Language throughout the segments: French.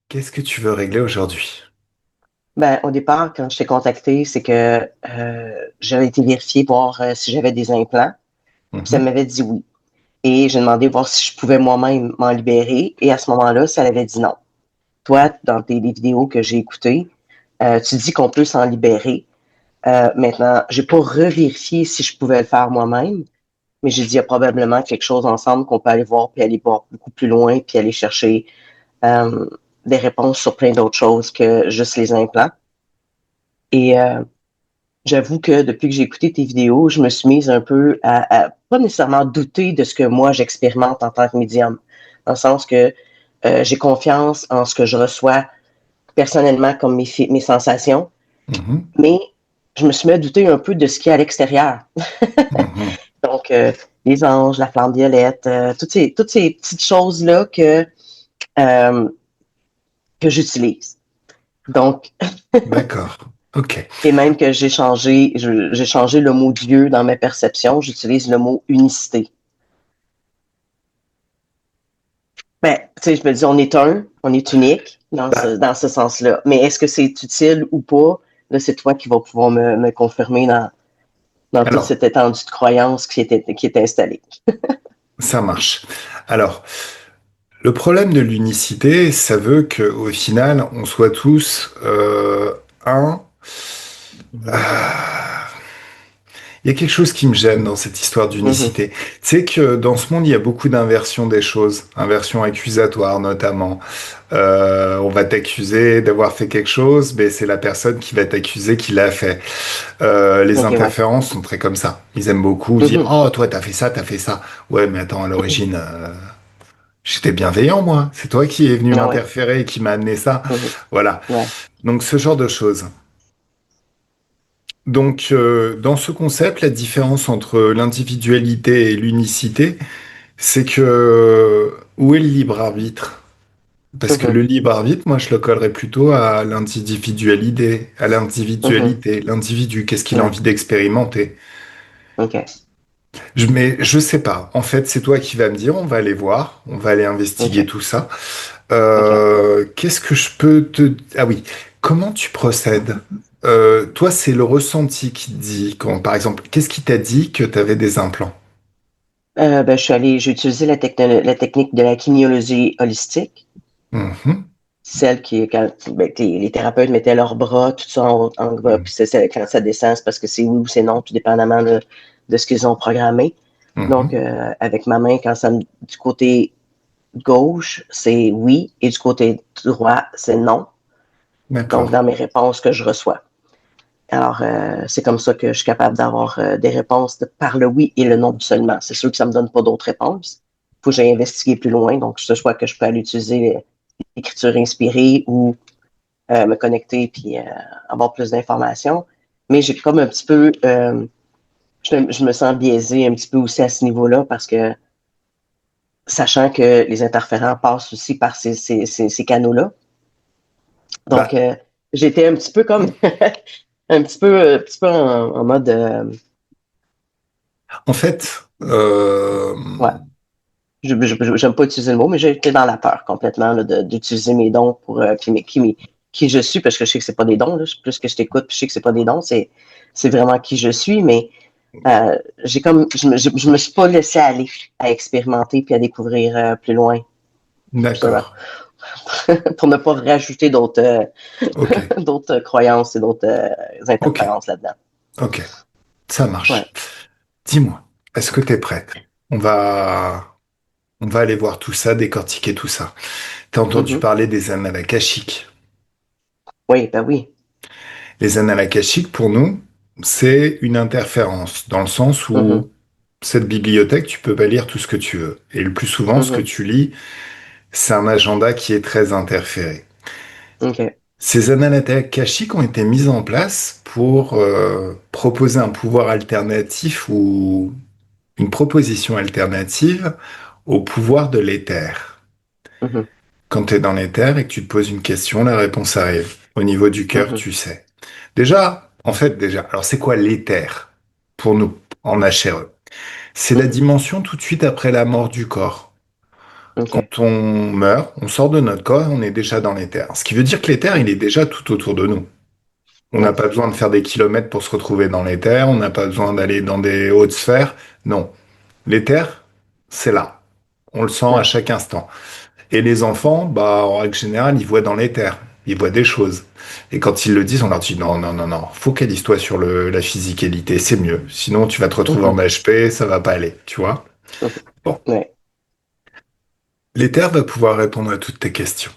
Qu'est-ce que tu veux régler aujourd'hui? Ben, au départ, quand je t'ai contacté, c'est que j'avais été vérifier voir si j'avais des implants. Puis ça Mhm, m'avait dit oui. Et j'ai demandé voir si je pouvais moi-même m'en libérer. Et à ce moment-là, ça avait dit non. Toi, dans les vidéos que j'ai écoutées, tu dis qu'on peut s'en libérer. Maintenant, j'ai pas revérifié si je pouvais le faire moi-même, mais j'ai dit il y a probablement quelque chose ensemble qu'on peut aller voir, puis aller voir beaucoup plus loin, puis aller chercher euh, des réponses sur plein d'autres choses que juste les implants. Et j'avoue que depuis que j'ai écouté tes vidéos, je me suis mise un peu à pas nécessairement douter de ce que moi j'expérimente en tant que médium. Dans le sens que j'ai confiance en ce que je reçois personnellement comme mes sensations, mhm, mais je me suis mis à douter un peu de ce qu'il y a à l'extérieur. mhm. Donc, les anges, la flamme violette, toutes ces petites choses-là euh, que j'utilise. Donc, D'accord. Ok. et même que j'ai changé le mot Dieu dans mes perceptions, j'utilise le mot unicité. Ben, tu sais, je me dis, on est unique Bah, dans ce sens-là. Mais est-ce que c'est utile ou pas? Là, c'est toi qui vas pouvoir me confirmer dans toute alors, cette étendue de croyance qui est installée. ça marche. Alors, le problème de l'unicité, ça veut qu'au final, on soit tous un. Ah, il y a quelque chose qui me gêne dans cette histoire Mhm. d'unicité. C'est que dans ce monde, il y a beaucoup d'inversions des choses, inversions accusatoires notamment. On va t'accuser d'avoir fait quelque chose, mais c'est la personne qui va t'accuser qui l'a fait. Les OK, ouais. interférences sont très comme ça. Ils aiment beaucoup dire, Mhm. oh, toi, t'as fait ça, t'as fait ça. Ouais, mais attends, à l'origine, j'étais bienveillant, moi. C'est toi qui es venu Ah ouais. m'interférer et qui m'a amené ça. Mhm. Voilà. Ouais. Donc, ce genre de choses. Donc, dans ce concept, la différence entre l'individualité et l'unicité, c'est que où est le libre arbitre? Parce que Mhm. le libre arbitre, moi, je le collerais plutôt à l'individualité, à Mhm. l'individualité, l'individu, qu'est-ce qu'il a Ouais. envie d'expérimenter. OK. Mais je sais pas. En fait, c'est toi qui vas me dire, on va aller voir, on va aller investiguer OK. tout ça. OK. Qu'est-ce que je peux te... Ah oui, comment tu procèdes? Toi, c'est le ressenti qui te dit, quand, par exemple, qu'est-ce qui t'a dit que tu avais des implants? Ben, j'ai utilisé la technique de la kinésiologie holistique, Mhm, celle qui est quand ben, que les thérapeutes mettaient leurs bras, tout ça en bas, mhm, puis quand ça descend, c'est parce que c'est oui ou c'est non, tout dépendamment de ce qu'ils ont programmé. Donc, mhm. avec ma main, du côté gauche, c'est oui, et du côté droit, c'est non. Donc, D'accord. dans mes réponses que je reçois. Alors, c'est comme ça que je suis capable d'avoir des réponses par le oui et le non seulement. C'est sûr que ça me donne pas d'autres réponses. Il faut que j'aille investiguer plus loin. Donc, je vois que je peux aller utiliser l'écriture inspirée ou me connecter puis avoir plus d'informations. Mais j'ai comme un petit peu, je me sens biaisé un petit peu aussi à ce niveau-là parce que sachant que les interférents passent aussi par ces canaux-là. Donc, Bah, j'étais un petit peu comme un petit peu en mode en fait, ouais. J'aime pas utiliser le mot, mais j'ai été dans la peur complètement là, d'utiliser mes dons pour puis qui je suis, parce que je sais que c'est pas des dons, là, plus que je t'écoute, puis je sais que c'est pas des dons, c'est vraiment qui je suis, mais j'ai comme je me suis pas laissé aller à expérimenter puis à découvrir plus loin, justement, d'accord. pour ne pas rajouter d'autres Ok, d'autres croyances et d'autres ok, interférences là-dedans. ok. Ça Ouais. marche. Dis-moi, est-ce que tu es prête? On va, on va aller voir tout ça, décortiquer tout ça. T'as entendu Mhm. parler des annales akashiques. Oui, ben oui. Les annales akashiques, pour nous, c'est une interférence, dans le sens Mhm. où cette bibliothèque, tu peux pas lire tout ce que tu veux. Et le plus souvent, ce que Mhm. tu lis, c'est un agenda qui est très interféré. OK. Ces annales akashiques ont été mises en place pour proposer un pouvoir alternatif ou une proposition alternative au pouvoir de l'éther. Mhm. Quand tu es dans l'éther et que tu te poses une question, la réponse arrive. Au niveau du cœur, Mhm. tu sais. Déjà, en fait, déjà, alors c'est quoi l'éther pour nous en HRE? C'est la Mhm. dimension tout de suite après la mort du corps. OK. Quand on meurt, on sort de notre corps, on est déjà dans l'éther. Ce qui veut dire que l'éther, il est déjà tout autour de nous. On n'a Ouais. pas besoin de faire des kilomètres pour se retrouver dans l'éther, on n'a pas besoin d'aller dans des hautes sphères. Non. L'éther, c'est là. On le sent à Ouais. chaque instant. Et les enfants, bah, en règle générale, ils voient dans l'éther. Ils voient des choses. Et quand ils le disent, on leur dit non, non, non, non, focalise-toi sur la physicalité, c'est mieux. Sinon, tu vas te retrouver en Mhm. HP, ça va pas aller, tu vois? Mhm. Bon. Ouais. L'éther va pouvoir répondre à toutes tes questions.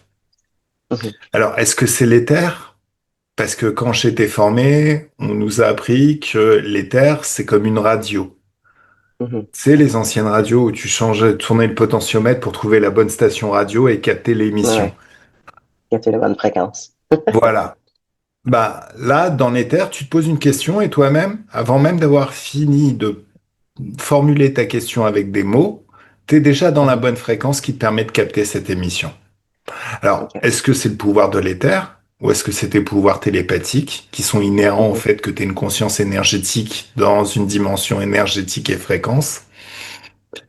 Mhm. Alors, est-ce que c'est l'éther? Parce que quand j'étais formé, on nous a appris que l'éther, c'est comme une radio. Mhm. C'est les anciennes radios où tu changeais, tournais le potentiomètre pour trouver la bonne station radio et capter l'émission. Ouais. Capter la bonne fréquence. Voilà. Bah, là, dans l'éther, tu te poses une question et toi-même, avant même d'avoir fini de formuler ta question avec des mots, tu es déjà dans la Mhm. bonne fréquence qui te permet de capter cette émission. Alors, OK. est-ce que c'est le pouvoir de l'éther ou est-ce que c'est tes pouvoirs télépathiques qui sont inhérents au Mhm. fait que tu es une conscience énergétique dans une dimension énergétique et fréquence?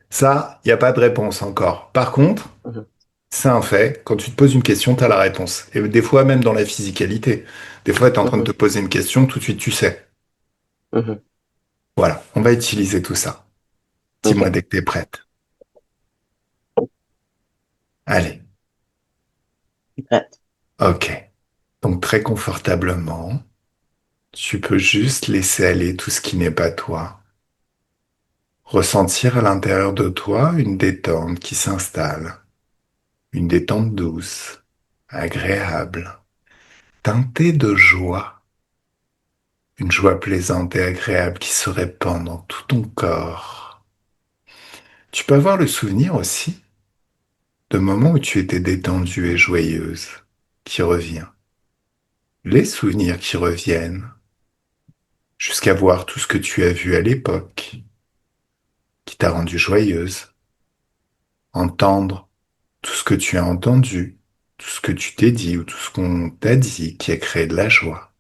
Ça, il n'y a pas de réponse encore. Par contre, Mhm. c'est un fait. Quand tu te poses une question, tu as la réponse. Et des fois, même dans la physicalité. Des fois, tu es en train de te Mhm. poser une question, tout de suite, tu sais. Mhm. Voilà, on va utiliser tout ça. Dis-moi OK. dès que tu es prête. Allez, Je suis prête. ok. Donc, très confortablement, tu peux juste laisser aller tout ce qui n'est pas toi. Ressentir à l'intérieur de toi une détente qui s'installe. Une détente douce, agréable, teintée de joie. Une joie plaisante et agréable qui se répand dans tout ton corps. Tu peux avoir le souvenir aussi de moments où tu étais détendue et joyeuse, qui revient. Les souvenirs qui reviennent, jusqu'à voir tout ce que tu as vu à l'époque, qui t'a rendue joyeuse. Entendre tout ce que tu as entendu, tout ce que tu t'es dit ou tout ce qu'on t'a dit qui a créé de la joie.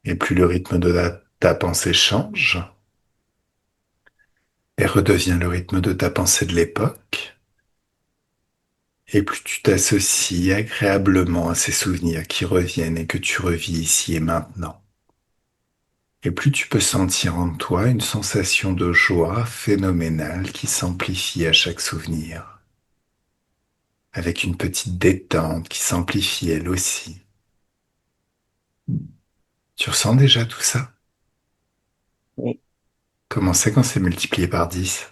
Et plus le rythme de ta pensée change et redevient le rythme de ta pensée de l'époque, et plus tu t'associes agréablement à ces souvenirs qui reviennent et que tu revis ici et maintenant. Et plus tu peux sentir en toi une sensation de joie phénoménale qui s'amplifie à chaque souvenir, avec une petite détente qui s'amplifie elle aussi. Tu ressens déjà tout ça? Oui. Comment c'est quand c'est multiplié par 10?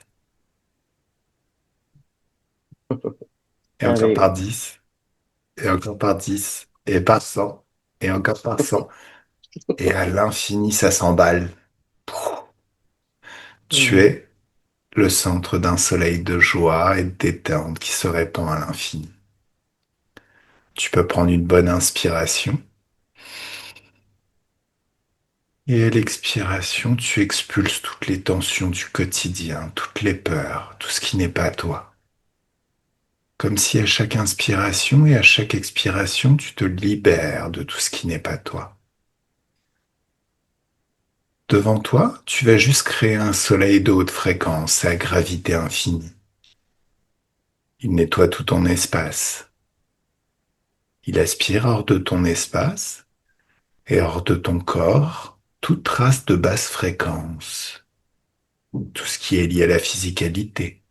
Et encore par Merveilleux. 10? Et encore par 10? Et par 100? Et encore par 100? Et à l'infini, ça s'emballe. Tu Mhm. es le centre d'un soleil de joie et de détente qui se répand à l'infini. Tu peux prendre une bonne inspiration et à l'expiration, tu expulses toutes les tensions du quotidien, toutes les peurs, tout ce qui n'est pas toi. Comme si à chaque inspiration et à chaque expiration, tu te libères de tout ce qui n'est pas toi. Devant toi, tu vas juste créer un soleil de haute fréquence à gravité infinie. Il nettoie tout ton espace. Il aspire hors de ton espace et hors de ton corps toute trace de basse fréquence, tout ce qui est lié à la physicalité,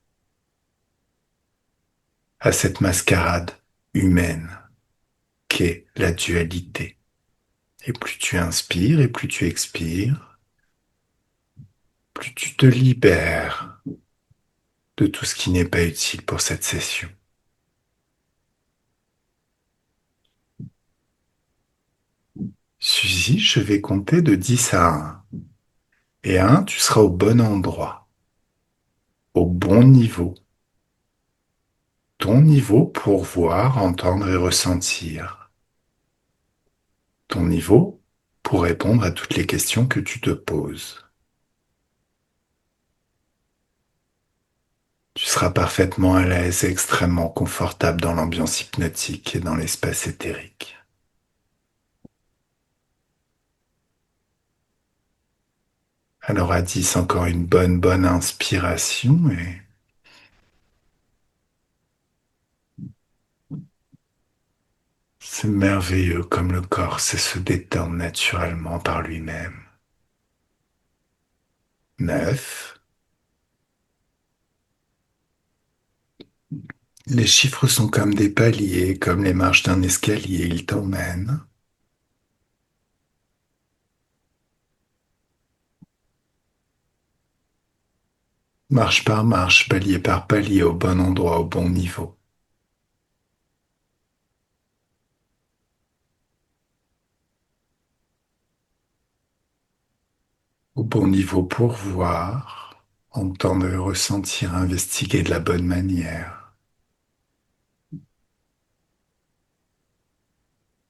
à cette mascarade humaine qu'est la dualité. Et plus tu inspires et plus tu expires, plus tu te libères de tout ce qui n'est pas utile pour cette session. Suzy, je vais compter de 10 à 1. Et à 1, tu seras au bon endroit, au bon niveau. Ton niveau pour voir, entendre et ressentir. Ton niveau pour répondre à toutes les questions que tu te poses. Tu seras parfaitement à l'aise et extrêmement confortable dans l'ambiance hypnotique et dans l'espace éthérique. Alors à 10, encore une bonne inspiration et C'est merveilleux comme le corps sait se détendre naturellement par lui-même. 9. Les chiffres sont comme des paliers, comme les marches d'un escalier, ils t'emmènent, marche par marche, palier par palier, au bon endroit, au bon niveau. Au bon niveau pour voir, entendre, ressentir, investiguer de la bonne manière.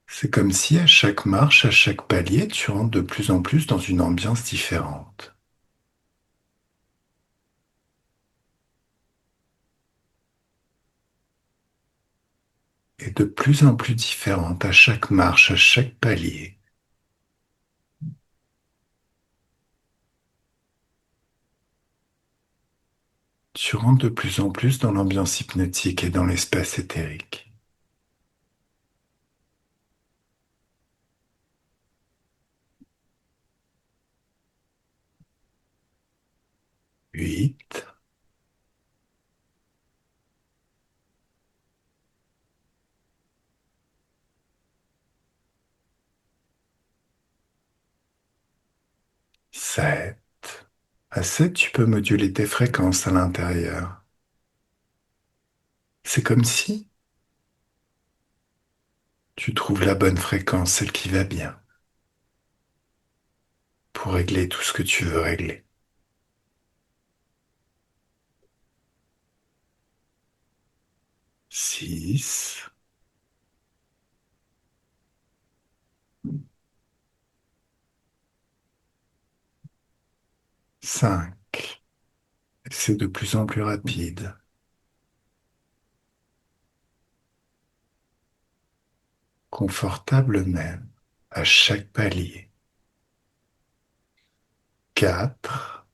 C'est comme si à chaque marche, à chaque palier, tu rentres de plus en plus dans une ambiance différente. Et de plus en plus différente à chaque marche, à chaque palier. Tu rentres de plus en plus dans l'ambiance hypnotique et dans l'espace éthérique. 8, 7. À 7, tu peux moduler tes fréquences à l'intérieur. C'est comme si tu trouves la bonne fréquence, celle qui va bien, pour régler tout ce que tu veux régler. 6, 5. C'est de plus en plus rapide, confortable même, à chaque palier. 4.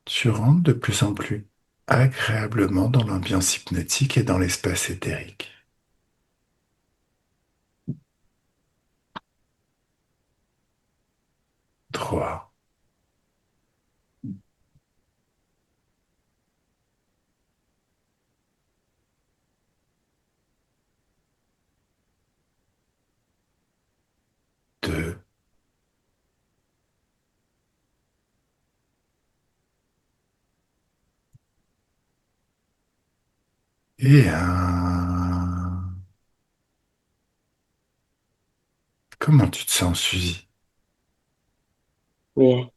Tu rentres de plus en plus agréablement dans l'ambiance hypnotique et dans l'espace éthérique. 3, 2 et 1. Comment tu te sens, Suzy? Bien.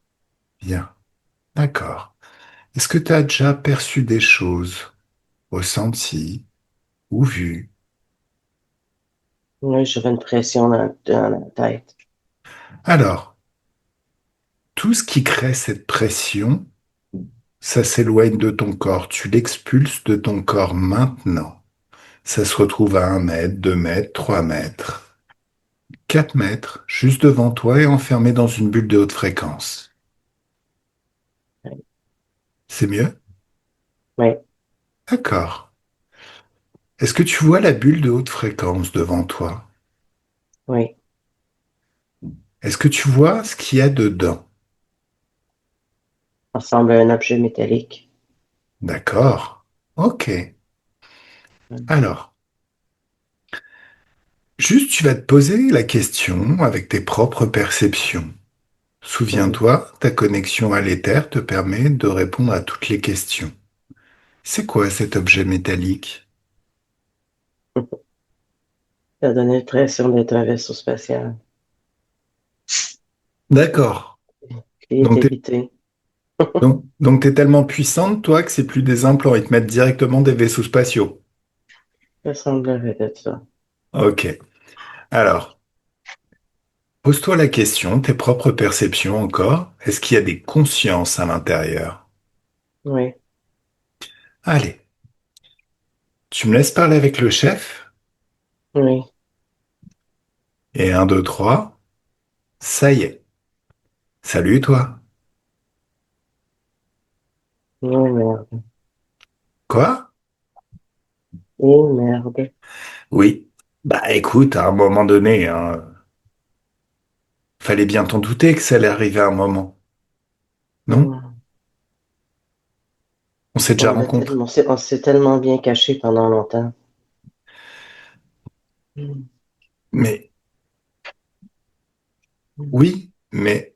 Bien. D'accord. Est-ce que tu as déjà perçu des choses, ressenti ou vu? Là, j'aurais une pression dans la tête. Alors, tout ce qui crée cette pression, ça s'éloigne de ton corps. Tu l'expulses de ton corps maintenant. Ça se retrouve à 1 mètre, 2 mètres, 3 mètres, 4 mètres, juste devant toi et enfermé dans une bulle de haute fréquence. C'est mieux? Oui, D'accord. Est-ce que tu vois la bulle de haute fréquence devant toi? oui. Est-ce que tu vois ce qu'il y a dedans? Ça ressemble à un objet métallique. D'accord. Ok. Alors, juste tu vas te poser la question avec tes propres perceptions. Mhm. Souviens-toi, ta connexion à l'éther te permet de répondre à toutes les questions. C'est quoi cet objet métallique? Ça donné l'impression d'être un vaisseau spatial. D'accord. Il est Donc, t'es, habité. donc t'es tellement puissante, toi, que c'est plus des implants, ils te mettent directement des vaisseaux spatiaux. Ça semblerait être ça. Ok. Alors, pose-toi la question, tes propres perceptions encore. Est-ce qu'il y a des consciences à l'intérieur? Oui, Allez, tu me laisses parler avec le chef? oui. Et 1, 2, 3. Ça y est. Salut, toi. Oui, merde. Quoi? Oh merde. Oui. Bah écoute, à un moment donné, hein, fallait bien t'en douter que ça allait arriver à un moment, non? Hmm. On s'est déjà rencontrés. On s'est tellement bien caché pendant longtemps. Hmm. Mais Hmm. oui, mais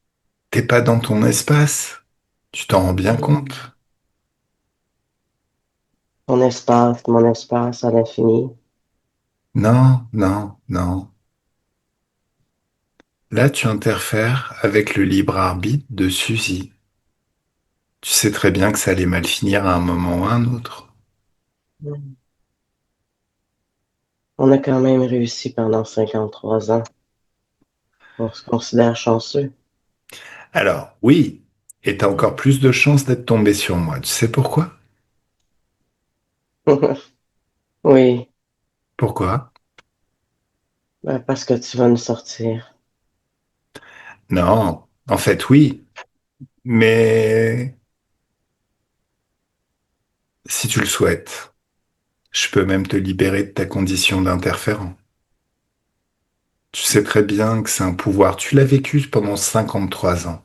t'es pas dans ton espace. Tu t'en rends bien compte? Hmm. Mon espace à l'infini. Non, non, non. Là, tu interfères avec le libre arbitre de Suzy. Tu sais très bien que ça allait mal finir à un moment ou à un autre. Hmm. On a quand même réussi pendant 53 ans. On se considère chanceux. Alors, oui, et t'as encore plus de chances d'être tombé sur moi. Tu sais pourquoi? Oui, Pourquoi? ben, parce que tu vas nous sortir. Non, en fait, oui, mais si tu le souhaites, je peux même te libérer de ta condition d'interférent. Tu sais très bien que c'est un pouvoir. Tu l'as vécu pendant 53 ans.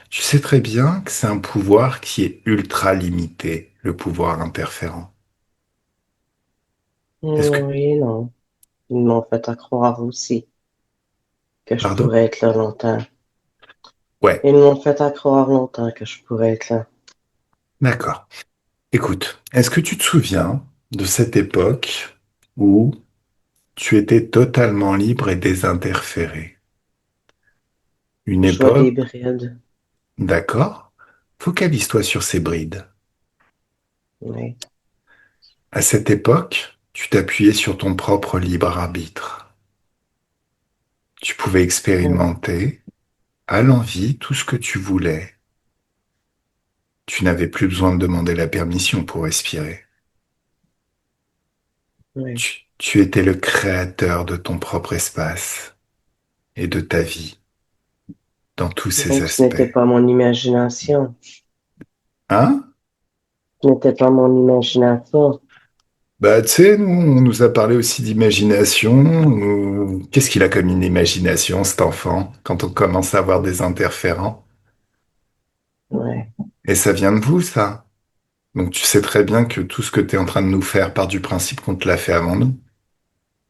Tu sais très bien que c'est un pouvoir qui est ultra limité, le pouvoir interférent. Est-ce que... Oui, non. Ils m'ont fait à croire aussi que je Pardon? pourrais être là longtemps. Ouais, Ils m'ont fait à croire longtemps que je pourrais être là. d'accord. Écoute, est-ce que tu te souviens de cette époque où tu étais totalement libre et désinterféré? Une Je vois des époque, brides. d'accord? Focalise-toi sur ces brides. Oui. À cette époque, tu t'appuyais sur ton propre libre arbitre. Tu pouvais Mm. expérimenter à l'envi tout ce que tu voulais. Tu n'avais plus besoin de demander la permission pour respirer. Oui. Tu étais le créateur de ton propre espace et de ta vie dans tous ses Donc, ce n'était aspects. pas mon imagination. Hein? Ce n'était pas mon imagination. Bah, tu sais, nous, on nous a parlé aussi d'imagination. Qu'est-ce qu'il a comme une imagination, cet enfant, quand on commence à avoir des interférents? Ouais. Et ça vient de vous, ça. Donc tu sais très bien que tout ce que tu es en train de nous faire part du principe qu'on te l'a fait avant nous.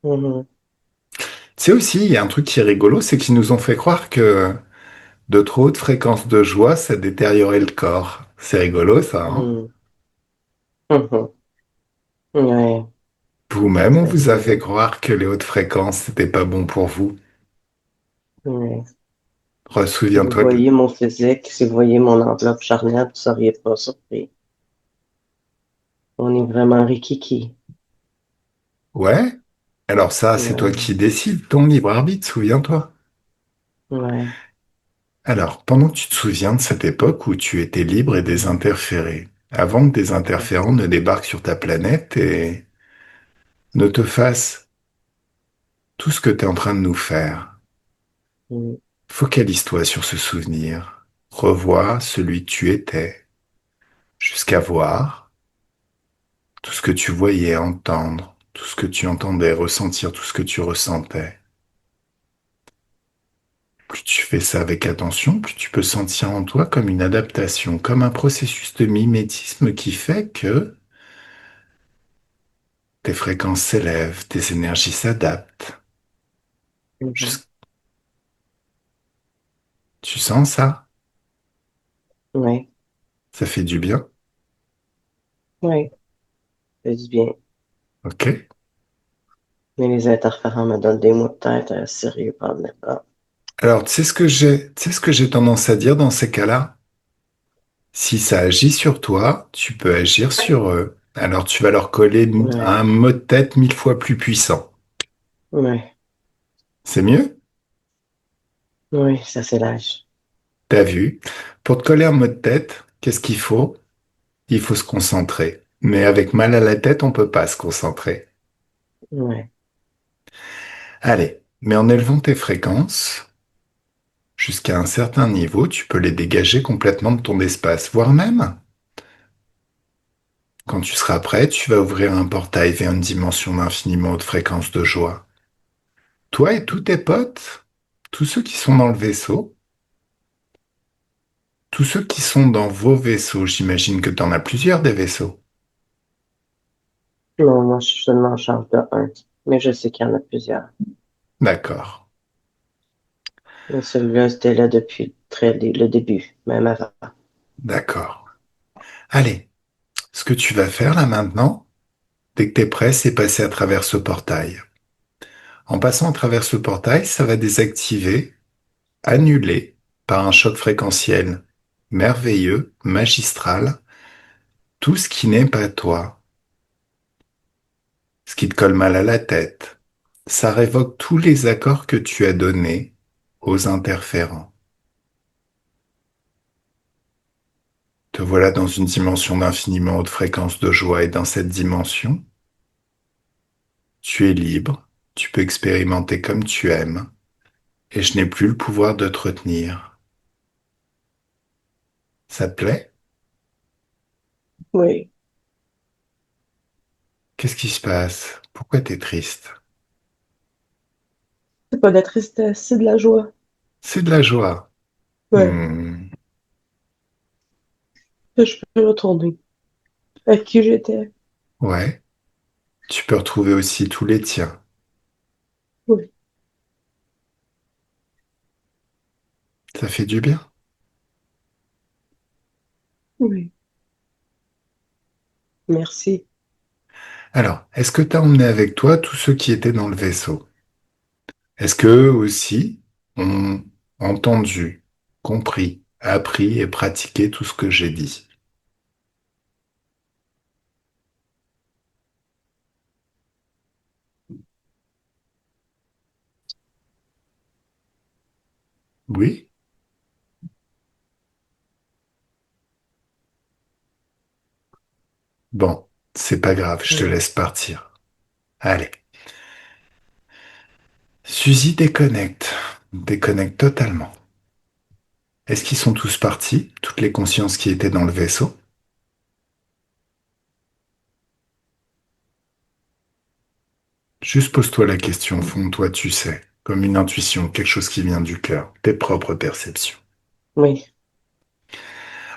Mhm. Tu sais aussi, il y a un truc qui est rigolo, c'est qu'ils nous ont fait croire que de trop hautes fréquences de joie, ça détériorait le corps. C'est rigolo, ça, hein? Mhm. Mhm. Ouais. Vous-même, on C'est vous a fait rigolo. croire que les hautes fréquences, c'était pas bon pour vous. Ouais. Si vous Souviens-toi de... voyez mon physique, si vous voyez mon enveloppe charnelle, vous ne seriez pas surpris. On est vraiment rikiki. Ouais? Alors ça, c'est toi Ouais. qui décides, ton libre arbitre, souviens-toi. Ouais. Alors, pendant que tu te souviens de cette époque où tu étais libre et désinterféré, avant que des interférents ne débarquent sur ta planète et ne te fassent tout ce que tu es en train de nous faire, Mhm. focalise-toi sur ce souvenir. Revois celui que tu étais, jusqu'à voir tout ce que tu voyais, entendre, tout ce que tu entendais, ressentir tout ce que tu ressentais. Plus tu fais ça avec attention, plus tu peux sentir en toi comme une adaptation, comme un processus de mimétisme qui fait que tes fréquences s'élèvent, tes énergies s'adaptent. Mhm. Jus- Tu sens ça? Ouais. Ça fait du bien? Ouais. C'est du bien. Ok. Mais les interférents me donnent des maux de tête sérieux par le pas. Alors, tu sais ce que j'ai tendance à dire dans ces cas-là? Si ça agit sur toi, tu peux agir sur eux. Alors, tu vas leur coller Ouais. un mot de tête 1000 fois plus puissant. Ouais. C'est mieux? Oui, ça c'est l'âge. T'as vu? Pour te coller un mot de tête, qu'est-ce qu'il faut? Il faut se concentrer. Mais avec mal à la tête, on peut pas se concentrer. Ouais. Allez, mais en élevant tes fréquences, jusqu'à un certain niveau, tu peux les dégager complètement de ton espace, voire même Quand tu seras prêt, tu vas ouvrir un portail vers une dimension d'infiniment haute fréquence de joie. Toi et tous tes potes, tous ceux qui sont dans le vaisseau, tous ceux qui sont dans vos vaisseaux, j'imagine que tu en as plusieurs des vaisseaux. Non, moi, je suis seulement en charge de un. Mais je sais qu'il y en a plusieurs. D'accord, Mais celui-là, c'était là depuis le début, même avant. d'accord. Allez, ce que tu vas faire là maintenant, dès que tu es prêt, c'est passer à travers ce portail. En passant à travers ce portail, ça va désactiver, annuler, par un choc fréquentiel merveilleux, magistral, tout ce qui n'est pas toi, ce qui te colle mal à la tête. Ça révoque tous les accords que tu as donnés aux interférents. Te voilà dans une dimension d'infiniment haute fréquence de joie et dans cette dimension, tu es libre, tu peux expérimenter comme tu aimes et je n'ai plus le pouvoir de te retenir. Ça te plaît? Oui. Qu'est-ce qui se passe? Pourquoi t'es triste? C'est pas de la tristesse, c'est de la joie. C'est de la joie. Ouais. Hmm, Que je peux retourner. À qui j'étais. ouais, tu peux retrouver aussi tous les tiens. Oui. Ça fait du bien. Oui. Merci. Alors, est-ce que tu as emmené avec toi tous ceux qui étaient dans le vaisseau? Est-ce qu'eux aussi ont entendu, compris, appris et pratiqué tout ce que j'ai dit? Oui? Bon, c'est pas grave, je te Oui. laisse partir. Allez. Suzy déconnecte. Déconnecte totalement. Est-ce qu'ils sont tous partis, toutes les consciences qui étaient dans le vaisseau? Juste pose-toi la question, au fond de toi, tu sais, comme une intuition, quelque chose qui vient du cœur, tes propres perceptions. Oui.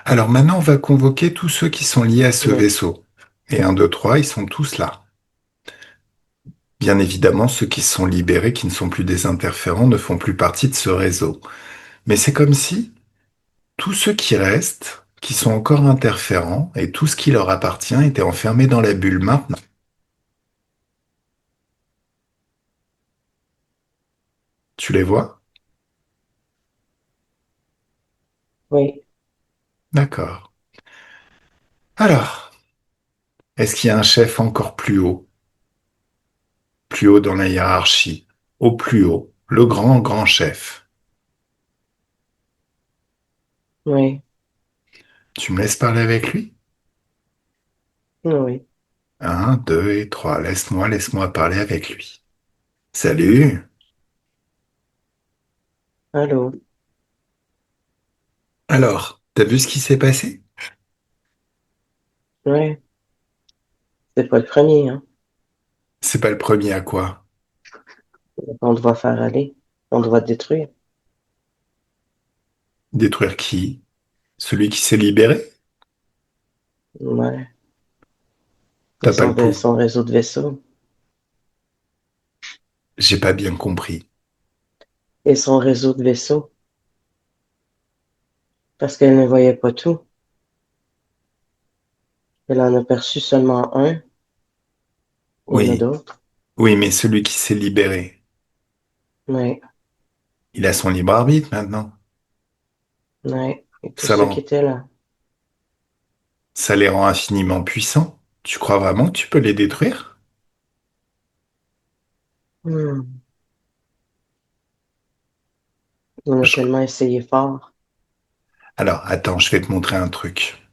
Alors maintenant, on va convoquer tous ceux qui sont liés à ce Oui. vaisseau. Et un, deux, trois, ils sont tous là. Bien évidemment, ceux qui se sont libérés, qui ne sont plus des interférents, ne font plus partie de ce réseau. Mais c'est comme si tous ceux qui restent, qui sont encore interférents, et tout ce qui leur appartient était enfermé dans la bulle maintenant. Tu les vois? Oui. D'accord. Alors, est-ce qu'il y a un chef encore plus haut dans la hiérarchie, au plus haut, le grand, grand chef? Oui. Tu me laisses parler avec lui? Oui. Un, deux et trois. Laisse-moi parler avec lui. Salut. Allô? Alors, t'as vu ce qui s'est passé? Oui. C'est pas le premier, hein. C'est pas le premier à quoi? On doit faire aller. On doit détruire. Détruire qui? Celui qui s'est libéré? Ouais. Et T'as pas le pouls. son réseau de vaisseaux. J'ai pas bien compris. Et son réseau de vaisseaux. Parce qu'elle ne voyait pas tout. Elle en a perçu seulement un. Il y en a Oui, d'autres. oui, mais celui qui s'est libéré, Ouais. il a son libre arbitre maintenant. Ouais. Et tous Ça, ceux qui étaient là. ça les rend infiniment puissants. Tu crois vraiment que tu peux les détruire? Hmm. On a Je- tellement essayé fort. Alors, attends, je vais te montrer un truc.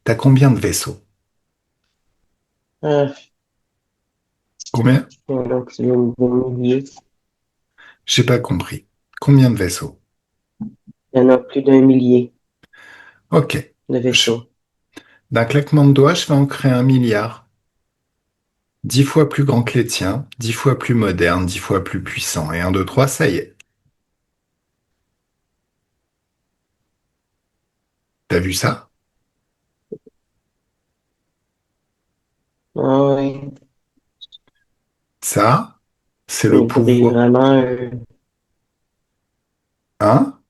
T'as combien de vaisseaux? Ah, Combien? il y en a des milliers. J'ai pas compris. Combien de vaisseaux? Il y en a plus d'un millier Ok. de Je, vaisseaux. D'un claquement de doigts, je vais en créer 1 milliard. 10 fois plus grand que les tiens, 10 fois plus moderne, 10 fois plus puissant. Et un, 2, 3, ça y est. T'as vu ça? Ah oui, Ça, c'est le il brille pouvoir. vraiment. Hein?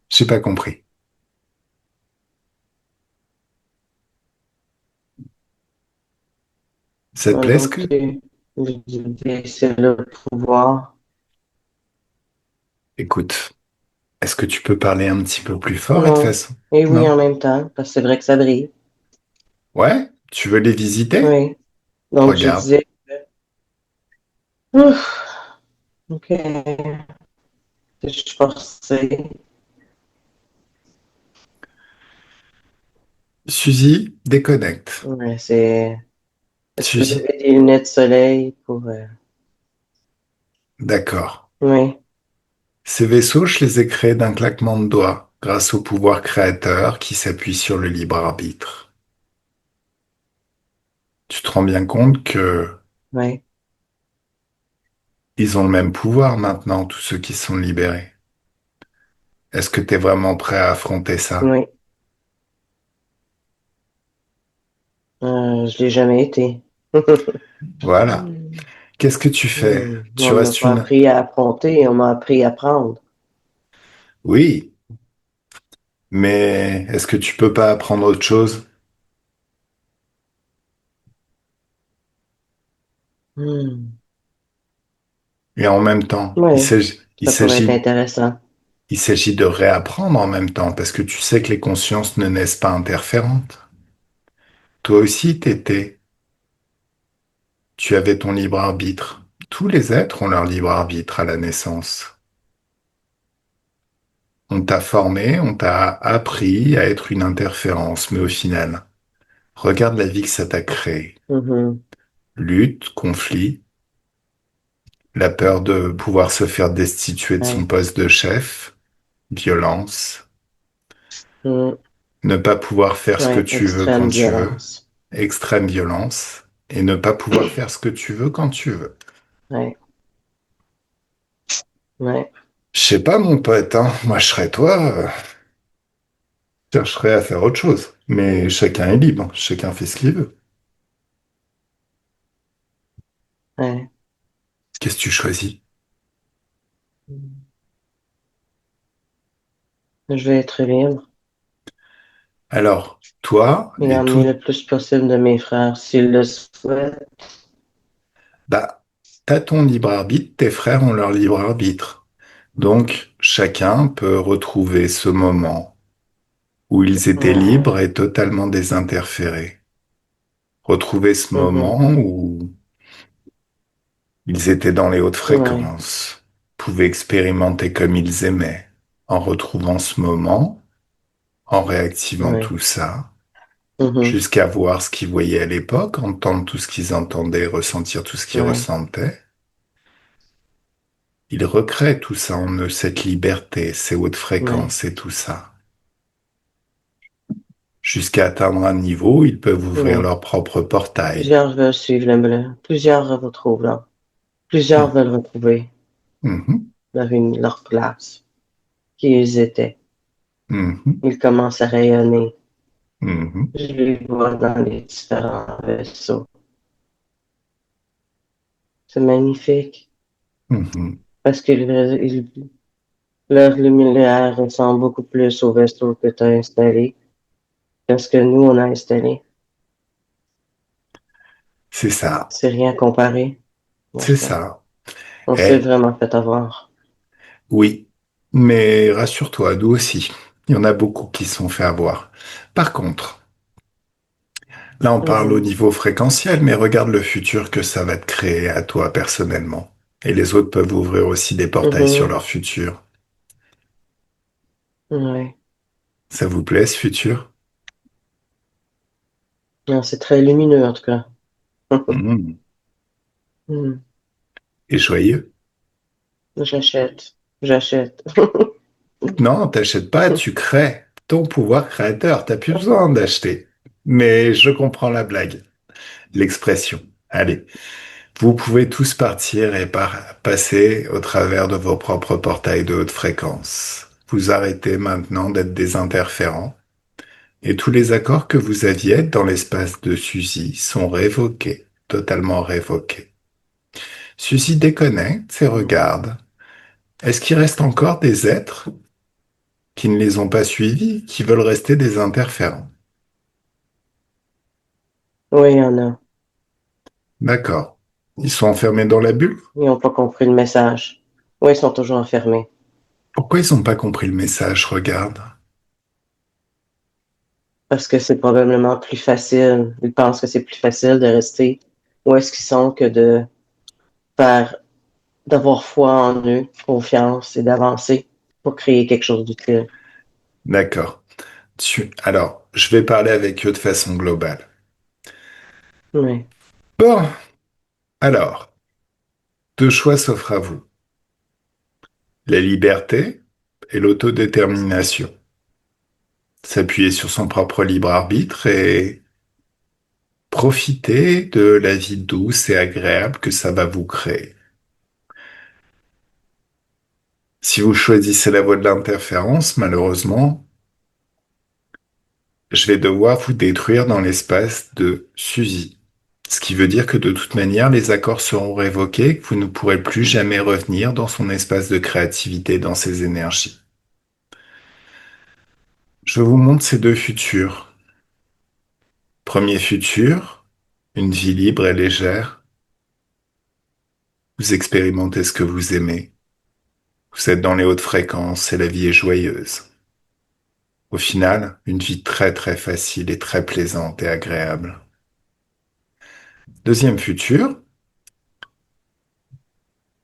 J'ai pas compris. Ça te plaît ce Donc, que... c'est le pouvoir. Écoute, est-ce que tu peux parler un petit peu plus fort et de Non. façon... Et oui, en Non? même temps, parce que c'est vrai que ça brille. Ouais? Tu veux les visiter? Oui. Donc, je Regarde. disais, ouf, OK, je suis forcée. Suzy, déconnecte. Ouais, c'est. Est-ce que vous Suzy, avez des lunettes de soleil pour. d'accord. Oui. Ces vaisseaux, je les ai créés d'un claquement de doigts, grâce au pouvoir créateur qui s'appuie sur le libre arbitre. Tu te rends bien compte que Oui. ils ont le même pouvoir maintenant, tous ceux qui sont libérés. Est-ce que tu es vraiment prêt à affronter ça? Oui. Je l'ai jamais été. Voilà. Qu'est-ce que tu fais? Tu On m'a restes pas une... appris à affronter, on m'a appris à prendre. Oui, mais est-ce que tu peux pas apprendre autre chose? Hmm. Et en même temps, Oui, il ça pourrait être s'agit, intéressant. il s'agit de réapprendre en même temps, parce que tu sais que les consciences ne naissent pas interférentes. Toi aussi, tu avais ton libre arbitre. Tous les êtres ont leur libre arbitre à la naissance. On t'a formé, on t'a appris à être une interférence, mais au final, regarde la vie que ça t'a créée. Mhm. Lutte, conflit, la peur de pouvoir se faire destituer de son Ouais. poste de chef, violence, Mm. ne pas pouvoir faire ce que Ouais, tu veux quand extrême tu veux, violence. extrême violence, et ne pas pouvoir faire ce que tu veux quand tu veux. Ouais, ouais, Je sais pas, mon pote, hein. Moi, je serais toi, je chercherais à faire autre chose. Mais chacun est libre, chacun fait ce qu'il veut. ouais. Qu'est-ce que tu choisis? Je vais être libre Alors, toi et et emmener tout, le plus possible de mes frères s'ils le souhaitent. bah, t'as ton libre arbitre, tes frères ont leur libre arbitre. Donc, chacun peut retrouver ce moment où ils étaient libres Ouais. et totalement désinterférés. Retrouver ce Mhm. moment où ils étaient dans les hautes Ouais, fréquences, pouvaient expérimenter comme ils aimaient, en retrouvant ce moment, en réactivant ouais. tout ça, Mhm. jusqu'à voir ce qu'ils voyaient à l'époque, entendre tout ce qu'ils entendaient, ressentir tout ce qu'ils Ouais, ressentaient. Ils recréent tout ça en eux, cette liberté, ces hautes ouais, fréquences et tout ça. Jusqu'à atteindre un niveau où ils peuvent ouvrir ouais. leur propre portail. Plusieurs veulent suivre le bleu. Plusieurs le retrouvent là. Plusieurs Mhm, veulent retrouver mhm, leur place, qui ils étaient. mhm, Ils commencent à rayonner. mhm, Je les vois dans les différents vaisseaux. C'est magnifique mhm. parce que leur lumière ressemble beaucoup plus au vaisseau que tu as installé que ce que nous, on a installé. C'est ça, C'est rien comparé, mon c'est cher. ça. On s'est Eh, vraiment fait avoir. oui, mais rassure-toi, nous aussi. Il y en a beaucoup qui se sont fait avoir. Par contre, là on parle au Mhm, niveau fréquentiel, mais regarde le futur que ça va te créer à toi personnellement. Et les autres peuvent ouvrir aussi des portails sur mhm, leur futur. ouais. Ça vous plaît ce futur? Non, c'est très lumineux, en tout cas. Mhm. Mhm. Et joyeux? J'achète. J'achète. Non, t'achètes pas, tu crées. ton pouvoir créateur. T'as plus besoin d'acheter. Mais je comprends la blague, l'expression. Allez, vous pouvez tous partir et passer au travers de vos propres portails de haute fréquence. Vous arrêtez maintenant d'être des interférents et tous les accords que vous aviez dans l'espace de Suzy sont révoqués, totalement révoqués. Suzy déconnecte et regarde. Est-ce qu'il reste encore des êtres qui ne les ont pas suivis, qui veulent rester des interférents? Oui, il y en a. D'accord. Ils sont enfermés dans la bulle? Ils n'ont pas compris le message. Oui, ils sont toujours enfermés. Pourquoi ils n'ont pas compris le message? Regarde. Parce que c'est probablement plus facile. Ils pensent que c'est plus facile de rester où est-ce qu'ils sont que de faire, d'avoir foi en eux, confiance et d'avancer pour créer quelque chose d'utile. D'accord. Alors, je vais parler avec eux de façon globale. Oui. Bon, alors, deux choix s'offrent à vous. La liberté et l'autodétermination. S'appuyer sur son propre libre arbitre et profiter de la vie douce et agréable que ça va vous créer. Si vous choisissez la voie de l'interférence, malheureusement, je vais devoir vous détruire dans l'espace de Suzy. Ce qui veut dire que de toute manière, les accords seront révoqués et que vous ne pourrez plus jamais revenir dans son espace de créativité, dans ses énergies. Je vous montre ces deux futurs. Premier futur, une vie libre et légère. Vous expérimentez ce que vous aimez. Vous êtes dans les hautes fréquences et la vie est joyeuse. Au final, une vie très très facile et très plaisante et agréable. Deuxième futur,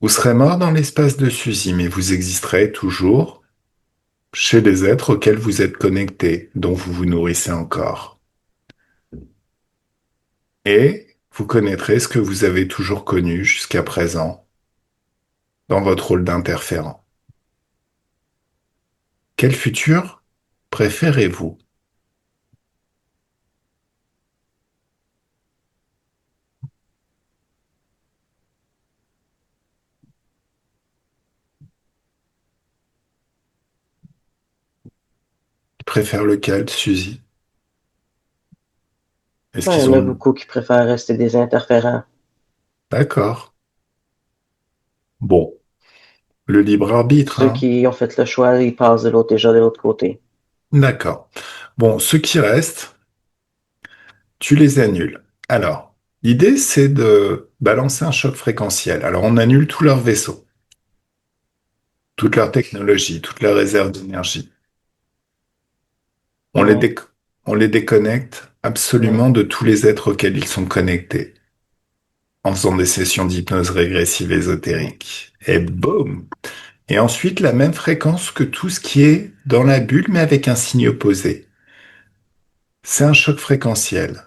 vous serez mort dans l'espace de Suzy, mais vous existerez toujours chez les êtres auxquels vous êtes connectés, dont vous vous nourrissez encore. Et vous connaîtrez ce que vous avez toujours connu jusqu'à présent dans votre rôle d'interférent. Quel futur préférez-vous? Tu préfères lequel, Suzy? Est-ce Ouais, il y qu'ils en a ont... beaucoup qui préfèrent rester des interférents. D'accord. Bon, le libre arbitre, Ceux hein. qui ont fait le choix, ils passent de l'autre, déjà de l'autre côté. D'accord. Bon, ceux qui restent, tu les annules. Alors, l'idée, c'est de balancer un choc fréquentiel. Alors, on annule tous leurs vaisseaux, toute leur technologie, toute leur réserve d'énergie. On les, Ouais, déc- on les déconnecte ouais. absolument de tous les êtres auxquels ils sont connectés en faisant des sessions d'hypnose régressive ésotérique. Et boum! Et ensuite, la même fréquence que tout ce qui est dans la bulle, mais avec un signe opposé. C'est un choc fréquentiel.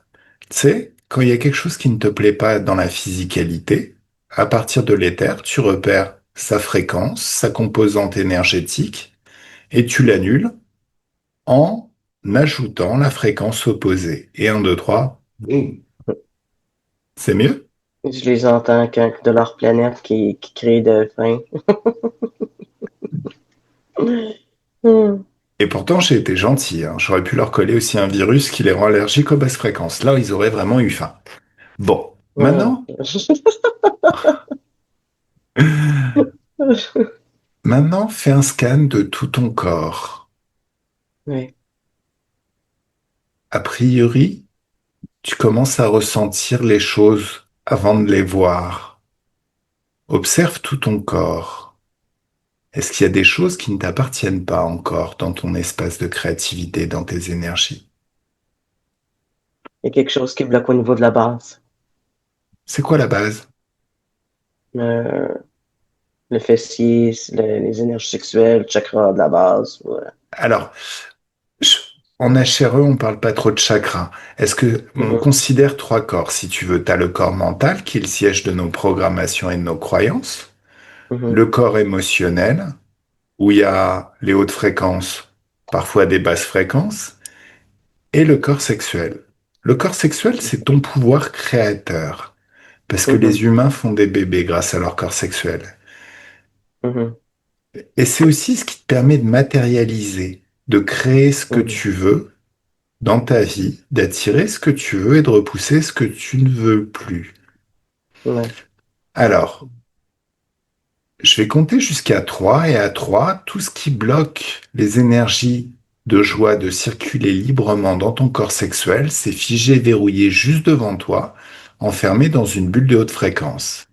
Tu sais, quand il y a quelque chose qui ne te plaît pas dans la physicalité, à partir de l'éther, tu repères sa fréquence, sa composante énergétique, et tu l'annules en ajoutant la fréquence opposée. Et un, 2, 3, boum. C'est mieux? Je les entends quand de leur planète qui crée de faim. Hmm. Et pourtant, j'ai été gentil, hein. J'aurais pu leur coller aussi un virus qui les rend allergiques aux basses fréquences. Là, ils auraient vraiment eu faim. Bon, Ouais. maintenant, fais un scan de tout ton corps. Ouais. A priori, tu commences à ressentir les choses avant de les voir. Observe tout ton corps. Est-ce qu'il y a des choses qui ne t'appartiennent pas encore dans ton espace de créativité, dans tes énergies? Il y a quelque chose qui bloque au niveau de la base. C'est quoi la base? Euh, le fessier, les énergies sexuelles, le chakra de la base. Ouais. Alors, je- en HRE, on parle pas trop de chakra. Est-ce que on Mhm, considère trois corps, si tu veux? T'as le corps mental, qui est le siège de nos programmations et de nos croyances, mhm. le corps émotionnel, où il y a les hautes fréquences, parfois des basses fréquences, et le corps sexuel. Le corps sexuel, c'est ton pouvoir créateur, parce que les Mhm, humains font des bébés grâce à leur corps sexuel. mhm, Et c'est aussi ce qui te permet de matérialiser, de créer ce que mhm. tu veux dans ta vie, d'attirer ce que tu veux et de repousser ce que tu ne veux plus. Ouais. Alors, je vais compter jusqu'à 3 et à 3, tout ce qui bloque les énergies de joie de circuler librement dans ton corps sexuel, c'est figé, verrouillé juste devant toi, enfermé dans une bulle de haute fréquence.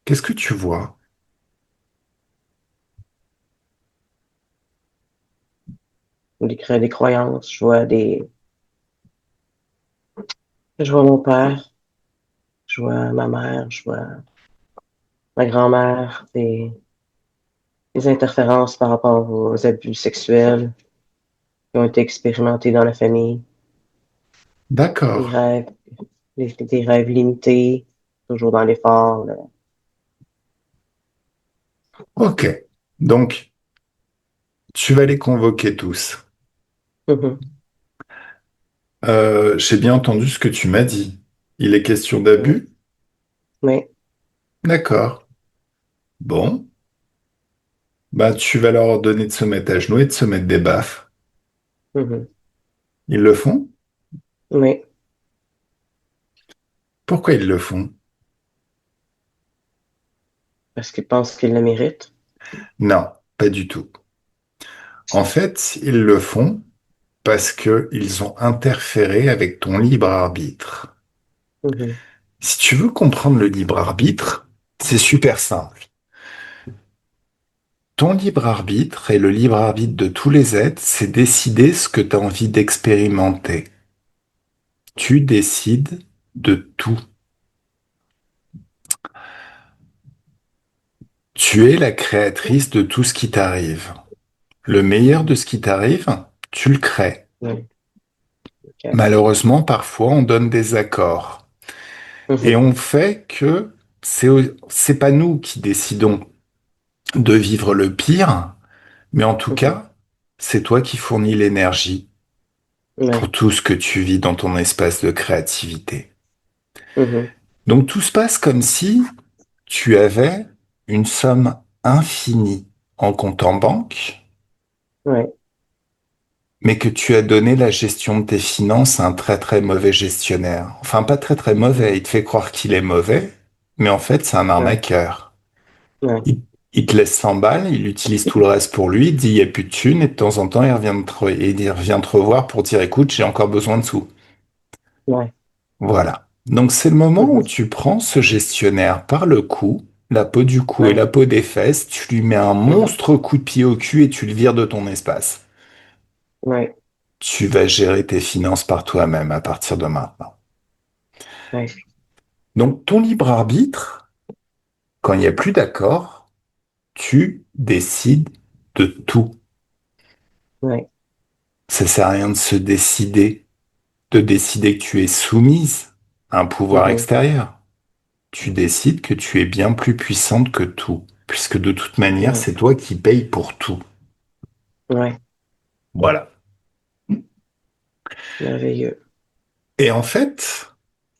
Qu'est-ce que tu vois? Des croyances, je vois mon père, je vois ma mère, je vois ma grand-mère, des interférences par rapport aux abus sexuels qui ont été expérimentés dans la famille, des D'accord. rêves, des rêves limités, toujours dans l'effort. Là. Ok. Donc, tu vas les convoquer tous. Mhm. J'ai bien entendu ce que tu m'as dit. Il est question Oui, d'abus? oui. D'accord. Bon. Bah, tu vas leur ordonner de se mettre à genoux et de se mettre des baffes. Mhm. Ils le font? Oui, Pourquoi ils le font? parce qu'ils pensent qu'ils le méritent. Non, pas du tout. En fait, ils le font parce qu'ils ont interféré avec ton libre arbitre. Mhm. Si tu veux comprendre le libre arbitre, c'est super simple. Ton libre arbitre et le libre arbitre de tous les êtres, c'est décider ce que tu as envie d'expérimenter. Tu décides de tout. Tu es la créatrice de tout ce qui t'arrive. Le meilleur de ce qui t'arrive, tu le crées. Oui, ok. Malheureusement, parfois, on donne des accords. Et Mhm. on fait que c'est, c'est pas nous qui décidons de vivre le pire, mais en tout Mhm. cas, c'est toi qui fournis l'énergie pour Oui. tout ce que tu vis dans ton espace de créativité. Mhm. Donc tout se passe comme si tu avais une somme infinie en compte en banque, Oui. mais que tu as donné la gestion de tes finances à un très très mauvais gestionnaire. Enfin, pas très très mauvais, Mhm. il te fait croire qu'il est mauvais, mais en fait, c'est un Oui. arnaqueur. Oui. Il te laisse 100 balles, il utilise tout le reste pour lui, il dit il n'y a plus de thunes, et de temps en temps, il revient te revoir pour dire écoute, j'ai encore besoin de sous. Oui. Voilà. Donc, c'est le moment où Mhm. tu prends ce gestionnaire par le cou, la peau du cou et Oui. la peau des fesses, tu lui mets un Mhm. monstre coup de pied au cul et tu le vires de ton espace. Oui. Tu vas gérer tes finances par toi-même à partir de maintenant. Oui. Donc, ton libre arbitre, quand il n'y a plus d'accord, tu décides de tout. Oui. Ça sert à rien de décider que tu es soumise à un pouvoir Mhm. extérieur. Tu décides que tu es bien plus puissante que tout, puisque de toute manière, Oui. c'est toi qui payes pour tout. Oui. Voilà. Merveilleux. Et en fait,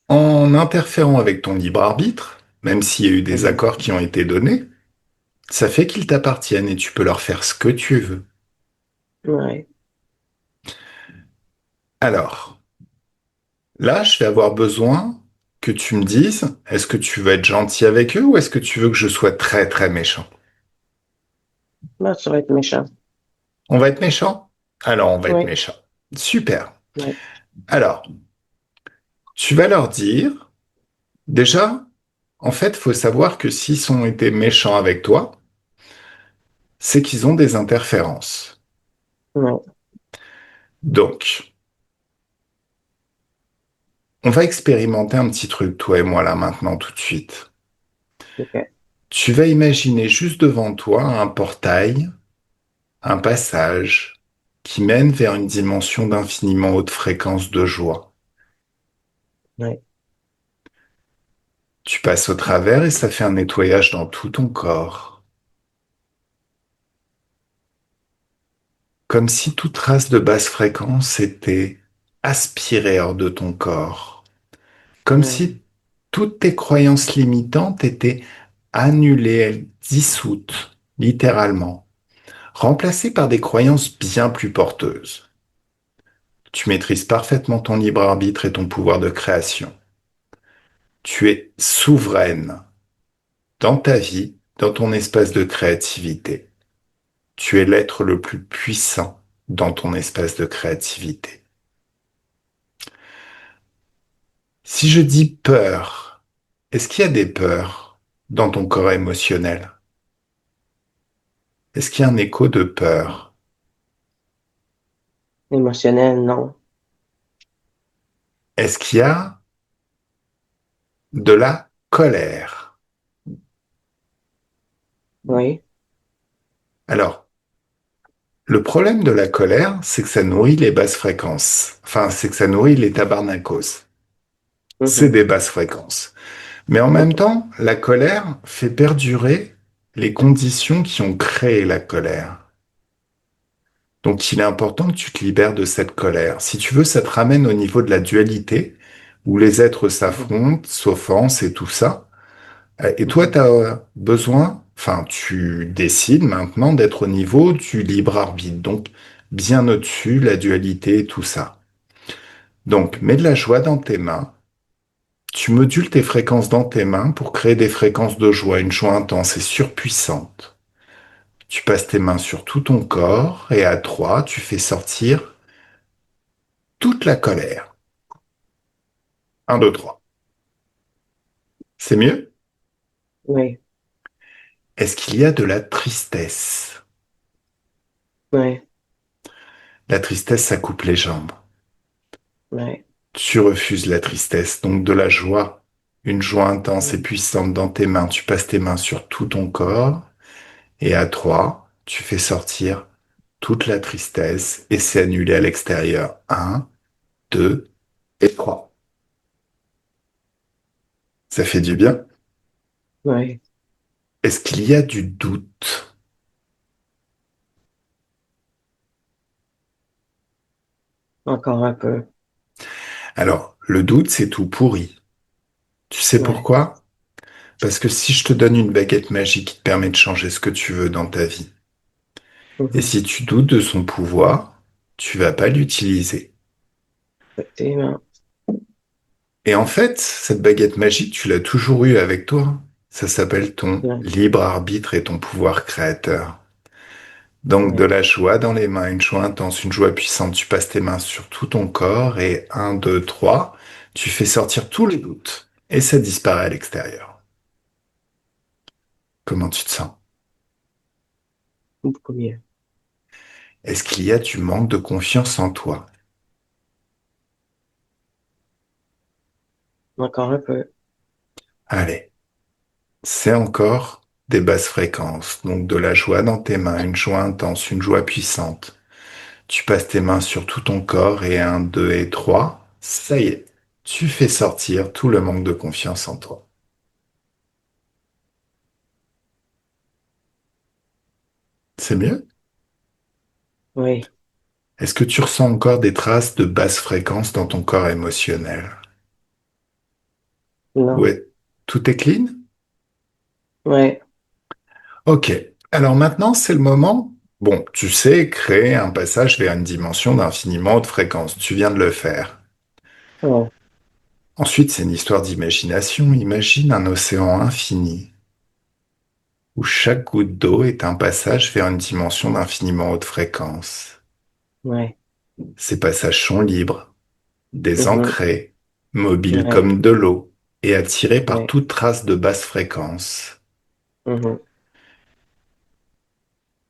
en interférant avec ton libre arbitre, même s'il y a eu des Mhm. accords qui ont été donnés, ça fait qu'ils t'appartiennent et tu peux leur faire ce que tu veux. Oui. Alors, là, je vais avoir besoin que tu me dises, est-ce que tu veux être gentil avec eux ou est-ce que tu veux que je sois très très méchant? Bah, tu vas être méchant. On va être méchant? Alors, on va être Oui. méchant. Super. Oui. Alors, tu vas leur dire, déjà, en fait, faut savoir que s'ils ont été méchants avec toi, c'est qu'ils ont des interférences. Oui. Donc, on va expérimenter un petit truc, toi et moi, là, maintenant, tout de suite. OK. Tu vas imaginer juste devant toi un portail, un passage qui mène vers une dimension d'infiniment haute fréquence de joie. Oui. Tu passes au travers et ça fait un nettoyage dans tout ton corps. comme si toute trace de basse fréquence était aspirée hors de ton corps, comme Ouais. si toutes tes croyances limitantes étaient annulées, dissoutes, littéralement, remplacées par des croyances bien plus porteuses. Tu maîtrises parfaitement ton libre arbitre et ton pouvoir de création. Tu es souveraine dans ta vie, dans ton espace de créativité. Tu es l'être le plus puissant dans ton espace de créativité. Si je dis peur, est-ce qu'il y a des peurs dans ton corps émotionnel? Est-ce qu'il y a un écho de peur? Émotionnel, non. Est-ce qu'il y a de la colère? Oui. Alors, le problème de la colère, c'est que ça nourrit les basses fréquences. Enfin, c'est que ça nourrit les tabarnakos. C'est Mhm. des basses fréquences. Mais en même Mhm. temps, la colère fait perdurer les conditions qui ont créé la colère. Donc il est important que tu te libères de cette colère. Si tu veux, ça te ramène au niveau de la dualité, où les êtres Mhm. s'affrontent, s'offensent et tout ça. Et toi, Mhm. tu as besoin, enfin, tu décides maintenant d'être au niveau du libre arbitre, donc bien au-dessus, la dualité et tout ça. Donc, mets de la joie dans tes mains, tu modules tes fréquences dans tes mains pour créer des fréquences de joie, une joie intense et surpuissante. Tu passes tes mains sur tout ton corps et à 3, tu fais sortir toute la colère. Un, 2, 3. C'est mieux? Oui. Est-ce qu'il y a de la tristesse? Oui. La tristesse, ça coupe les jambes. Oui. Tu refuses la tristesse, donc de la joie. Une joie intense et Oui. puissante dans tes mains. Tu passes tes mains sur tout ton corps. Et à 3, tu fais sortir toute la tristesse et c'est annulé à l'extérieur. Un, 2 et 3. Ça fait du bien. Oui. Est-ce qu'il y a du doute? Encore un peu. Alors, le doute, c'est tout pourri. Tu sais Ouais. pourquoi? Parce que si je te donne une baguette magique qui te permet de changer ce que tu veux dans ta vie, et Mhm. si tu doutes de son pouvoir, tu vas pas l'utiliser. Effectivement. Et en fait, cette baguette magique, tu l'as toujours eue avec toi. Ça s'appelle ton Ouais. libre arbitre et ton pouvoir créateur. Donc de Ouais. la joie dans les mains, une joie intense, une joie puissante. Tu passes tes mains sur tout ton corps et un, 2, 3, tu fais sortir tous les doutes et ça disparaît à l'extérieur. Comment tu te sens? Beaucoup mieux. Est-ce qu'il y a du manque de confiance en toi? Encore un peu. Allez, c'est encore des basses fréquences, donc de la joie dans tes mains, une joie intense, une joie puissante. Tu passes tes mains sur tout ton corps et un, 2 et 3, ça y est, tu fais sortir tout le manque de confiance en toi. C'est mieux? Oui. Est-ce que tu ressens encore des traces de basse fréquence dans ton corps émotionnel? Non. Ouais, tout est clean? Ouais. Ok. Alors maintenant, c'est le moment. Bon, tu sais créer un passage vers une dimension d'infiniment haute fréquence. Tu viens de le faire. Ouais. Ensuite, c'est une histoire d'imagination. Imagine un océan infini où chaque goutte d'eau est un passage vers une dimension d'infiniment haute fréquence. Ouais. Ces passages sont libres, Mhm. désancrés, mobiles Ouais. comme de l'eau et attirés par Ouais. toute trace de basse fréquence. Mhm.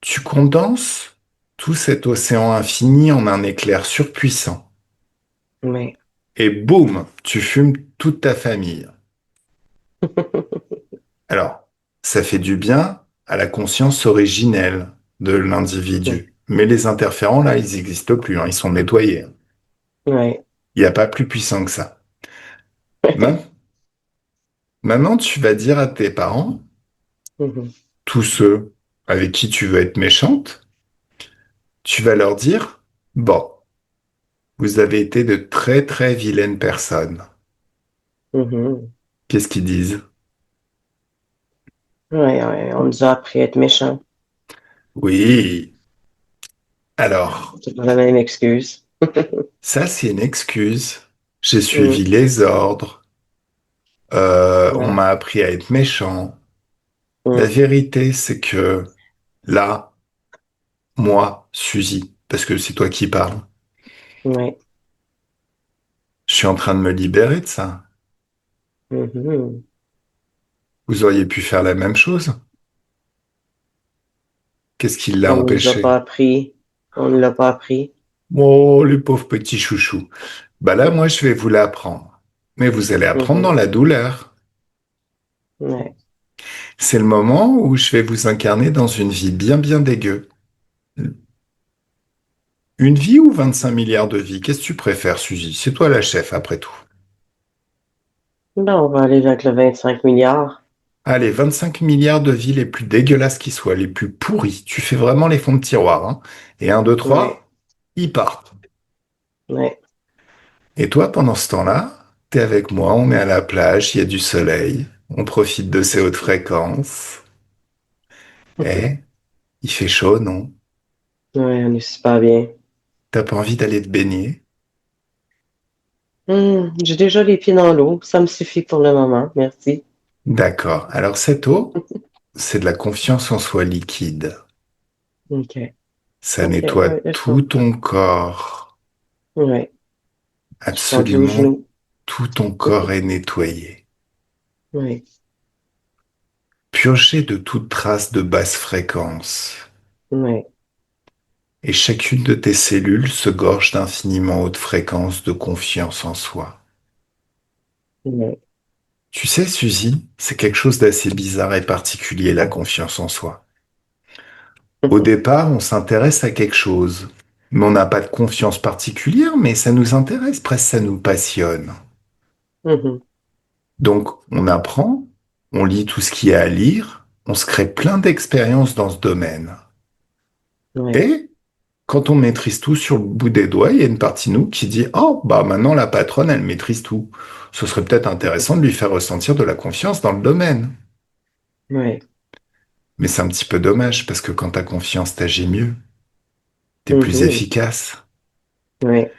Tu condenses tout cet océan infini en un éclair surpuissant. Ouais. Et boum, tu fumes toute ta famille. Alors, ça fait du bien à la conscience originelle de Mhm. l'individu. Mais les interférents, là, ils n'existent plus, hein, ils sont nettoyés. Ouais. Il n'y a pas plus puissant que ça. Ma- Maintenant, tu vas dire à tes parents, Mhm. tous ceux avec qui tu veux être méchante, Tu vas leur dire, bon, vous avez été de très très vilaines personnes. Mhm. Qu'est-ce qu'ils disent? Ouais, ouais, on nous a appris à être méchants. Oui. Alors, C'est pas la même excuse. ça c'est une excuse. J'ai suivi Mm. les ordres. On Ouais. m'a appris à être méchant. La Mm. vérité, c'est que là, moi, Suzy, parce que c'est toi qui parles, Ouais. je suis en train de me libérer de ça. Mhm. Vous auriez pu faire la même chose. Qu'est-ce qui l'a On ne nous a pas empêché? appris. On ne l'a pas appris. Oh, le pauvre petit chouchou. Bah là, moi, je vais vous l'apprendre. Mais vous allez apprendre dans Mhm. la douleur. Ouais. C'est le moment où je vais vous incarner dans une vie bien bien dégueu. Une vie ou 25 milliards de vies? Qu'est-ce que tu préfères, Suzy? C'est toi la chef, après tout. Ben, on va aller avec le 25 milliards. Allez, 25 milliards de vies les plus dégueulasses qui soient, les plus pourries. Tu fais vraiment les fonds de tiroir, hein. Et un, deux, Ouais. trois, ils partent. Ouais. Et toi, pendant ce temps-là, t'es avec moi, on est à la plage, il y a du soleil, on profite de ces hautes fréquences. Eh, il fait chaud, non? Ouais, on est super bien. T'as pas envie d'aller te baigner? J'ai déjà les pieds dans l'eau. Ça me suffit pour le moment. Merci. D'accord. Alors cette eau, c'est de la confiance en soi liquide. OK. Ça OK. nettoie Ouais, là, je tout comprends. ton corps. Ouais. Je suis rendue aux Absolument genoux. tout ton corps est nettoyé. Ouais. Purgé de toute trace de basse fréquence. Ouais. Et chacune de tes cellules se gorge d'infiniment haute fréquence de confiance en soi. Ouais. Tu sais, Suzy, c'est quelque chose d'assez bizarre et particulier, la confiance en soi. Au départ, on s'intéresse à quelque chose, mais on n'a pas de confiance particulière, mais ça nous intéresse, presque ça nous passionne. Mhm. Donc, on apprend, on lit tout ce qu'il y a à lire, on se crée plein d'expériences dans ce domaine. Ouais. Et quand on maîtrise tout sur le bout des doigts, il y a une partie de nous qui dit, oh, bah maintenant la patronne, elle maîtrise tout. Ce serait peut-être intéressant de lui faire ressentir de la confiance dans le domaine. Ouais. Mais c'est un petit peu dommage parce que quand t'as confiance, t'agis mieux, t'es plus Mhm. efficace. Ouais.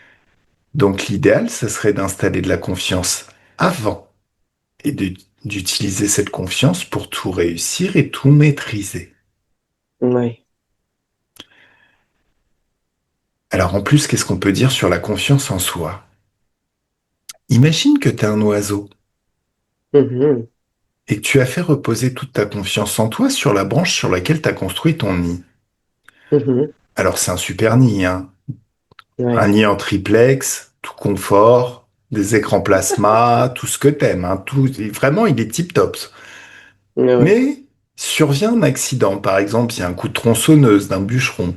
Donc l'idéal, ce serait d'installer de la confiance avant et d'utiliser cette confiance pour tout réussir et tout maîtriser. Ouais. Alors en plus, qu'est-ce qu'on peut dire sur la confiance en soi? Imagine que tu es un oiseau Mhm. et que tu as fait reposer toute ta confiance en toi sur la branche sur laquelle tu as construit ton nid. Mhm. Alors c'est un super nid, hein. Un Ouais. nid en triplex, tout confort, des écrans plasma, tout ce que t'aimes, hein. Tout, vraiment, il est tip top. Ouais. Mais survient un accident, par exemple, il y a un coup de tronçonneuse d'un bûcheron,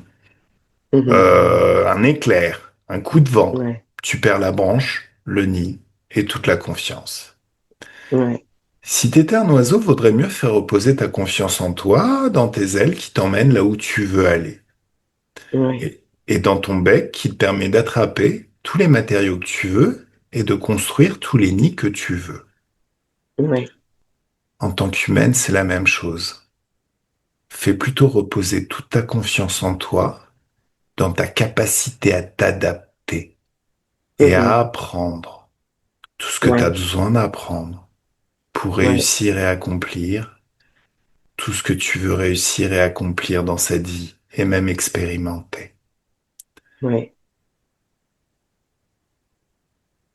Mhm. un éclair, un coup de vent. Ouais. Tu perds la branche, le nid et toute la confiance. Ouais. Si t'étais un oiseau, vaudrait mieux faire reposer ta confiance en toi, dans tes ailes qui t'emmènent là où tu veux aller. Ouais. Et dans ton bec qui te permet d'attraper tous les matériaux que tu veux et de construire tous les nids que tu veux. Ouais. En tant qu'humaine, c'est la même chose. Fais plutôt reposer toute ta confiance en toi, dans ta capacité à t'adapter et à Mhm. apprendre tout ce que tu as Ouais. besoin d'apprendre pour Ouais. réussir et accomplir tout ce que tu veux réussir et accomplir dans cette vie et même expérimenter. Ouais.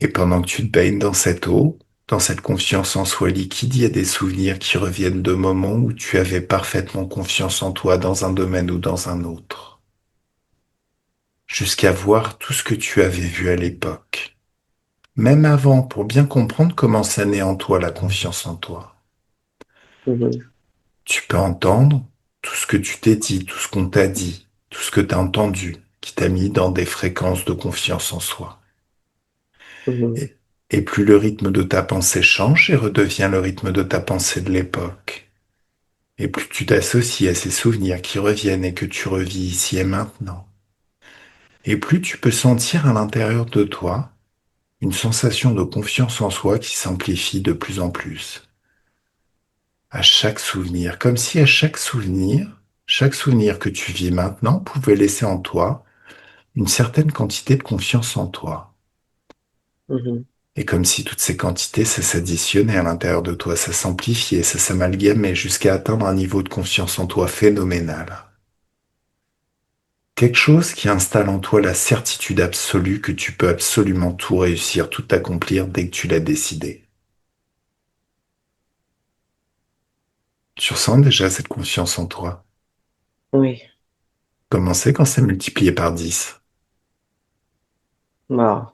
Et pendant que tu te baignes dans cette eau, dans cette confiance en soi liquide, il y a des souvenirs qui reviennent de moments où tu avais parfaitement confiance en toi dans un domaine ou dans un autre, jusqu'à voir tout ce que tu avais vu à l'époque, même avant, pour bien comprendre comment ça naît en toi, la confiance en toi. Mhm. Tu peux entendre tout ce que tu t'es dit, tout ce qu'on t'a dit, tout ce que tu as entendu, qui t'a mis dans des fréquences de confiance en soi. Mhm. Et, et plus le rythme de ta pensée change et redevient le rythme de ta pensée de l'époque. Et plus tu t'associes à ces souvenirs qui reviennent et que tu revis ici et maintenant. Et plus tu peux sentir à l'intérieur de toi une sensation de confiance en soi qui s'amplifie de plus en plus à chaque souvenir, comme si à chaque souvenir que tu vis maintenant pouvait laisser en toi une certaine quantité de confiance en toi. Mhm. Et comme si toutes ces quantités, ça s'additionnait à l'intérieur de toi, ça s'amplifiait, ça s'amalgamait jusqu'à atteindre un niveau de confiance en toi phénoménal. Quelque chose qui installe en toi la certitude absolue que tu peux absolument tout réussir, tout accomplir dès que tu l'as décidé. Tu ressens déjà cette confiance en toi. Oui. Comment c'est quand c'est multiplié par 10 Bon.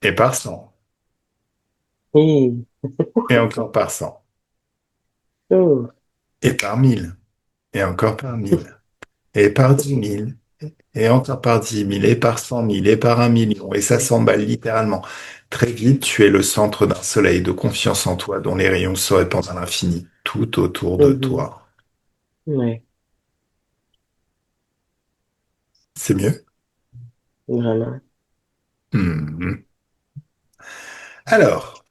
et par 100 Hi. et encore par 100 Oh. et par 1000 et encore par 1000 et par 10 000 et encore par 10 000 et par 100 000 et par 1 million et ça s'emballe littéralement. Très vite, tu es le centre d'un soleil de confiance en toi dont les rayons se répandent à l'infini tout autour de Mhm. toi. Oui, C'est mieux? vraiment. Mhm. Alors,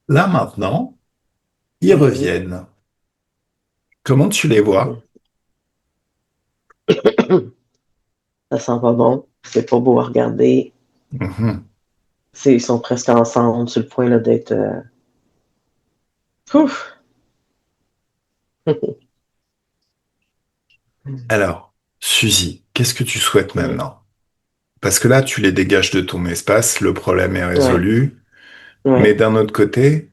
là maintenant, ils Mhm. reviennent. Comment tu les vois? Mhm. Ça sent pas bon. C'est pas beau à regarder. Mhm. Ils sont presque ensemble sur le point là, d'être. Ouf! Alors, Suzy, qu'est-ce que tu souhaites Oui, maintenant? Parce que là, tu les dégages de ton espace, le problème est ouais, résolu. Mais ouais. d'un autre côté,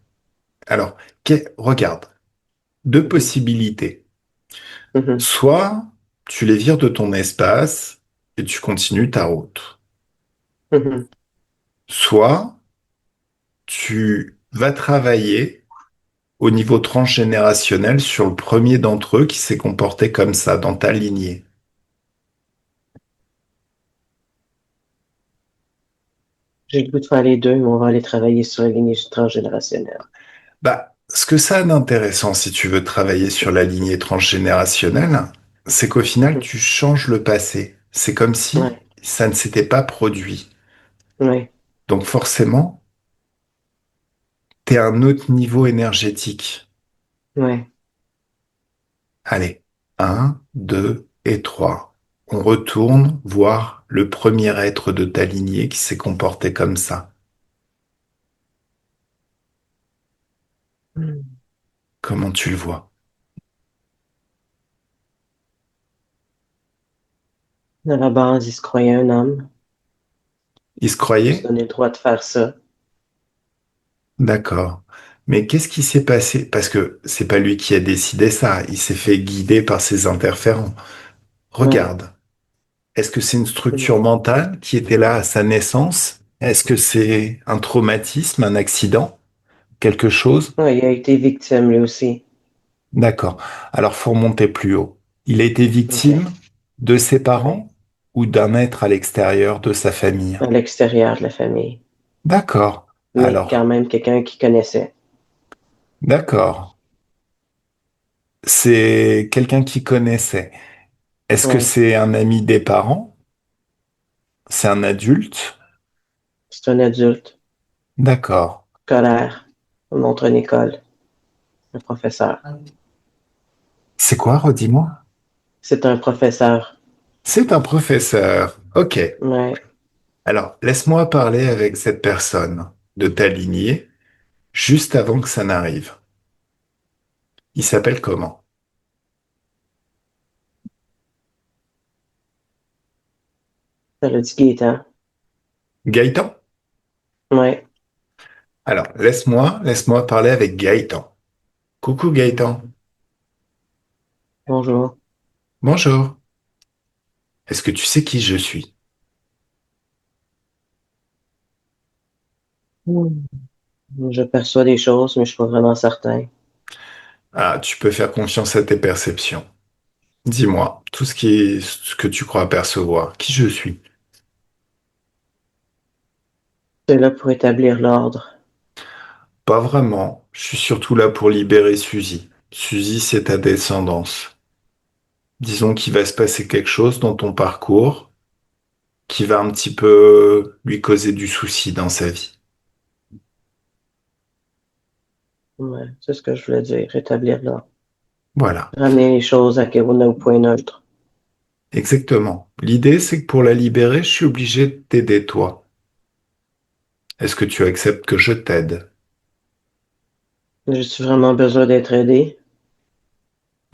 alors, regarde, deux Mhm. possibilités. Mhm. Soit tu les vires de ton espace et tu continues ta route. Mhm. Soit tu vas travailler au niveau transgénérationnel sur le premier d'entre eux qui s'est comporté comme ça dans ta lignée. J'ai le goût de faire les deux, mais on va aller travailler sur la lignée transgénérationnelle. Bah, ce que ça a d'intéressant si tu veux travailler sur la lignée transgénérationnelle, c'est qu'au final, Mhm. tu changes le passé. C'est comme si Ouais, ça ne s'était pas produit. ouais, Donc forcément, tu es à un autre niveau énergétique. ouais. Allez, un, 2 et 3. On retourne voir le premier être de ta lignée qui s'est comporté comme ça. Mhm. Comment tu le vois? À la base, il se croyait un homme. Il se Il se croyait? donnait le droit de faire ça. D'accord. Mais qu'est-ce qui s'est passé? Parce que c'est pas lui qui a décidé ça. Il s'est fait guider par ses interférents. Ouais. Regarde. Est-ce que c'est une Mhm. structure mentale qui était là à sa naissance? Est-ce que c'est un traumatisme, un accident, quelque chose? Ouais, il a été victime lui aussi. D'accord. Alors, faut remonter plus haut. Il a été OK. victime de ses Ouais. parents ou d'un être à l'extérieur de sa famille? À l'extérieur de la famille. D'accord. Mais quand Alors, même quelqu'un qui connaissait. d'accord. C'est quelqu'un qui connaissait. Est-ce que Ouais. c'est un ami des parents? C'est un adulte? C'est un adulte, D'accord. scolaire, on montre une école, un professeur. C'est quoi, redis-moi? C'est un professeur. C'est un professeur. Ok. Ouais. Alors, laisse-moi parler avec cette personne de ta lignée juste avant que ça n'arrive. Il s'appelle comment? Ça l'a dit Gaétan. Gaëtan? Ouais. Alors, laisse-moi parler avec Gaëtan. Coucou Gaëtan. Bonjour. Bonjour. Est-ce que tu sais qui je suis? Hmm. Je perçois des choses, mais je suis pas vraiment certain. Ah, tu peux faire confiance à tes perceptions. Dis-moi, ce que tu crois percevoir. Qui je suis? C'est là pour établir l'ordre. Pas vraiment. Je suis surtout là pour libérer Suzy. Suzy, c'est ta descendance. Disons qu'il va se passer quelque chose dans ton parcours qui va un petit peu lui causer du souci dans sa vie. Ouais, c'est ce que je voulais dire, rétablir là. Voilà, Ramener les choses au point neutre. exactement. L'idée, c'est que pour la libérer, je suis obligé de t'aider, toi. Est-ce que tu acceptes que je t'aide? J'ai-tu vraiment besoin d'être aidé?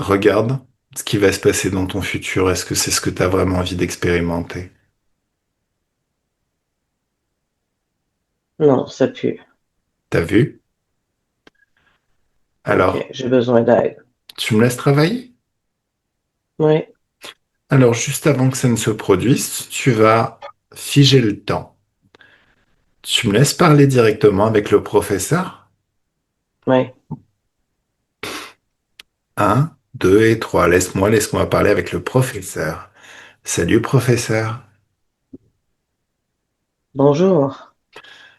Regarde ce qui va se passer dans ton futur. Est-ce que c'est ce que tu as vraiment envie d'expérimenter? Non, ça pue. T'as vu? OK, Alors, j'ai besoin d'aide. tu me laisses travailler? Oui, Alors, juste avant que ça ne se produise, tu vas figer le temps. Tu me laisses parler directement avec le professeur? oui. Un, deux et trois. Laisse-moi parler avec le professeur. Salut, professeur. Bonjour.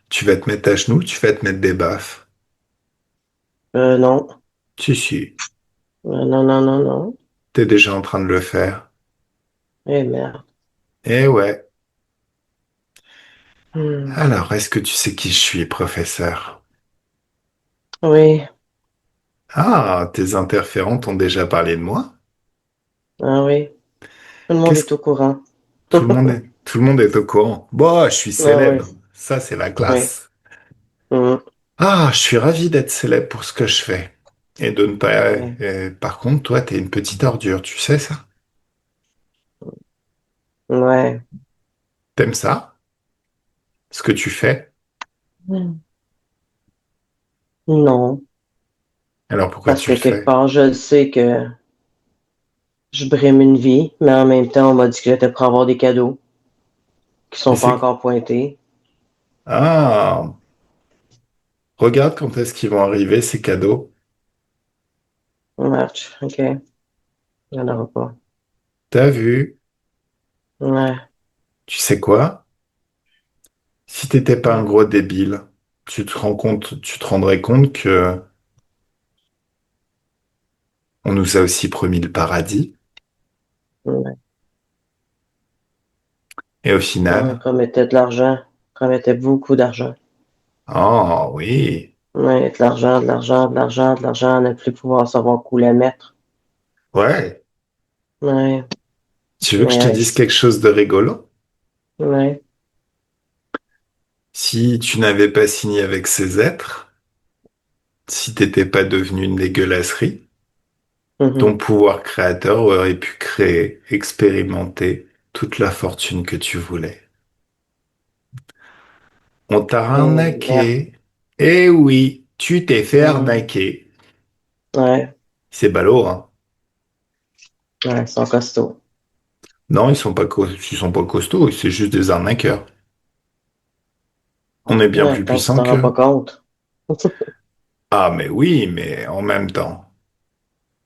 Tu vas te mettre à genoux, tu vas te mettre des baffes. Non. Si, si, Non, non, non, non. t'es déjà en train de le faire. Eh merde. Eh ouais. Hmm. Alors, est-ce que tu sais qui je suis, professeur? Oui, Ah, tes interférents t'ont déjà parlé de moi? ah oui. Tout le monde Qu'est-ce est au courant. tout le monde est au courant. Bon, je suis Ah oui, célèbre. Ça, c'est la oui. classe. Hmm. Ah, je suis ravi d'être célèbre pour ce que je fais. Et de ne pas... Ouais. par contre, toi, t'es une petite ordure, tu sais ça? Ouais. T'aimes ça? Ce que tu fais? Hmm. Non. Alors pourquoi Parce tu que le quelque fais? part, je sais que je brime une vie, mais en même temps, on m'a dit que j'étais pour avoir des cadeaux qui Et sont pas c'est... encore pointés. Ah, regarde quand est-ce qu'ils vont arriver, ces cadeaux. Match. OK. Il n'y en aura pas. T'as vu? Ouais. Tu sais quoi? Si t'étais pas un Ouais. gros débile, tu te rendrais compte que on nous a aussi promis le paradis. Ouais. Et au On final, promettait de l'argent. On promettait beaucoup d'argent. oh oui, Ouais, de l'argent, de l'argent, de l'argent, de l'argent, ne plus pouvoir savoir où la mettre. ouais. Ouais, Tu veux que je te ouais, dise quelque chose de rigolo? ouais. Si tu n'avais pas signé avec ces êtres, si t'étais pas devenu une dégueulasserie, ton Mhm. pouvoir créateur aurait pu créer, expérimenter toute la fortune que tu voulais. On t'a Et merde. arnaqué. Eh oui, tu t'es fait Mhm. arnaquer. Ouais, C'est ballot, hein? ouais, ils sont costauds. Non, ils sont pas costauds, c'est juste des arnaqueurs. On est bien Ouais, plus tant que tu puissants t'en rends pas qu'eux. compte. Ah, mais oui, mais en même temps,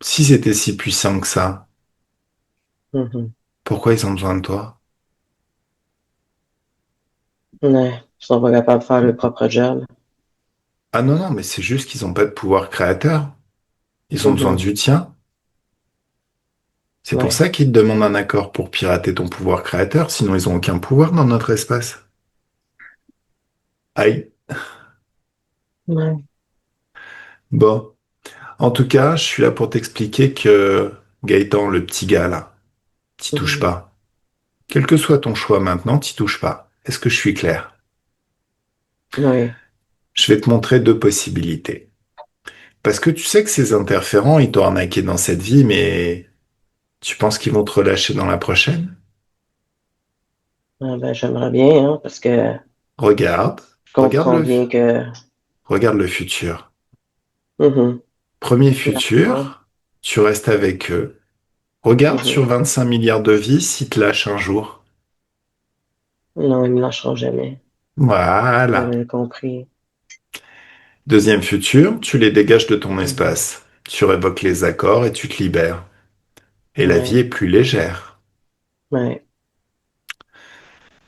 si c'était si puissant que ça, Mhm. pourquoi ils ont besoin de toi? Ouais, ils sont pas capables de faire le propre job. Ah non, non, mais c'est juste qu'ils n'ont pas de pouvoir créateur. Ils ont besoin Mhm. du tien. C'est pour Ouais, ça qu'ils te demandent un accord pour pirater ton pouvoir créateur, sinon ils ont aucun pouvoir dans notre espace. Aïe. ouais. Bon. En tout cas, je suis là pour t'expliquer que Gaëtan, le petit gars là, t'y touches Mhm. pas. Quel que soit ton choix maintenant, t'y touches pas. Est-ce que je suis clair? Oui. Je vais te montrer deux possibilités. Parce que tu sais que ces interférents, ils t'ont arnaqué dans cette vie, mais tu penses qu'ils vont te relâcher dans la prochaine? Ah ben, j'aimerais bien, hein, parce que Regarde, je regarde comprends bien que... regarde le futur. Mhm. Premier D'accord. futur, tu restes avec eux. Regarde sur Mhm. 25 milliards de vies s'ils te lâchent un jour. Non, ils me lâcheront jamais. Voilà. J'avais compris. Deuxième futur, tu les dégages de ton Mhm. espace. Tu révoques les accords et tu te libères. Et la vie Ouais, est plus légère. ouais.